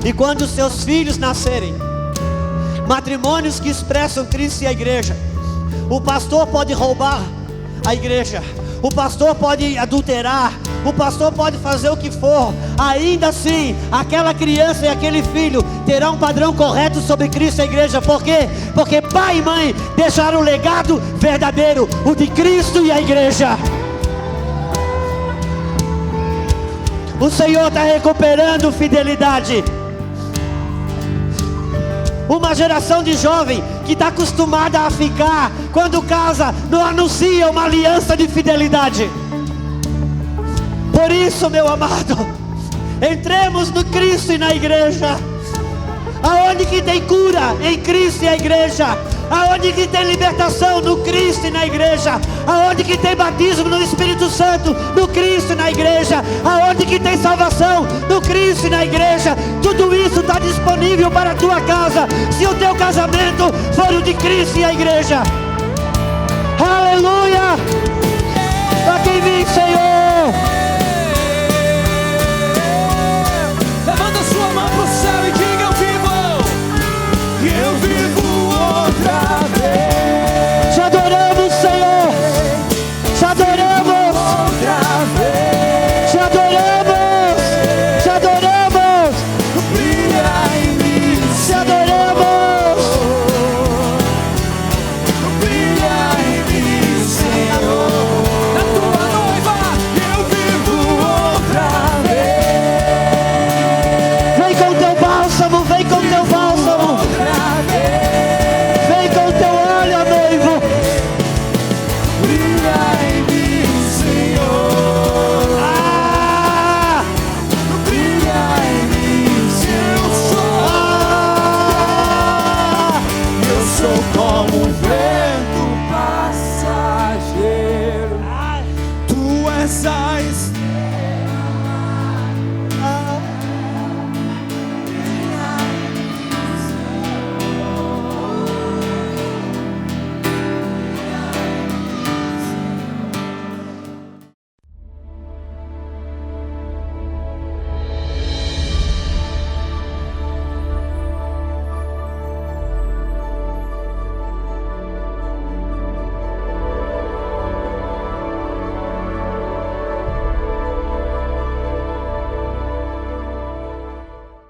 E quando os seus filhos nascerem, matrimônios que expressam Cristo e a igreja, o pastor pode roubar a igreja, o pastor pode adulterar, o pastor pode fazer o que for, ainda assim, aquela criança e aquele filho terá um padrão correto sobre Cristo e a igreja. Por quê? Porque pai e mãe deixaram o legado verdadeiro, o de Cristo e a igreja. O Senhor está recuperando fidelidade. Uma geração de jovem que está acostumada a ficar, quando casa, não anuncia uma aliança de fidelidade. Por isso, meu amado, entremos no Cristo e na igreja. Aonde que tem cura? Em Cristo e a igreja. Aonde que tem libertação? No Cristo e na igreja. Aonde que tem batismo no Espírito Santo? No Cristo e na igreja. Aonde que tem salvação? No Cristo e na igreja. Tudo isso está disponível para a tua casa, se o teu casamento for o de Cristo e a igreja. Aleluia! Para quem vive, Senhor. Levanta sua mão pro céu e diga: eu vivo outra vez. Te adoramos, Senhor. Te adoramos. Outra vez. Te adoramos. Te adoramos. Brilha em mim, Te adoramos. brilha em mim, Senhor. Na tua noiva, eu vivo outra vez. Vem com teu bálsamo, vem com teu bálsamo. Vem com teu óleo, noivo. Brilha em mim, Senhor. Ah! Brilha em mim, eu sou. Ah! Eu sou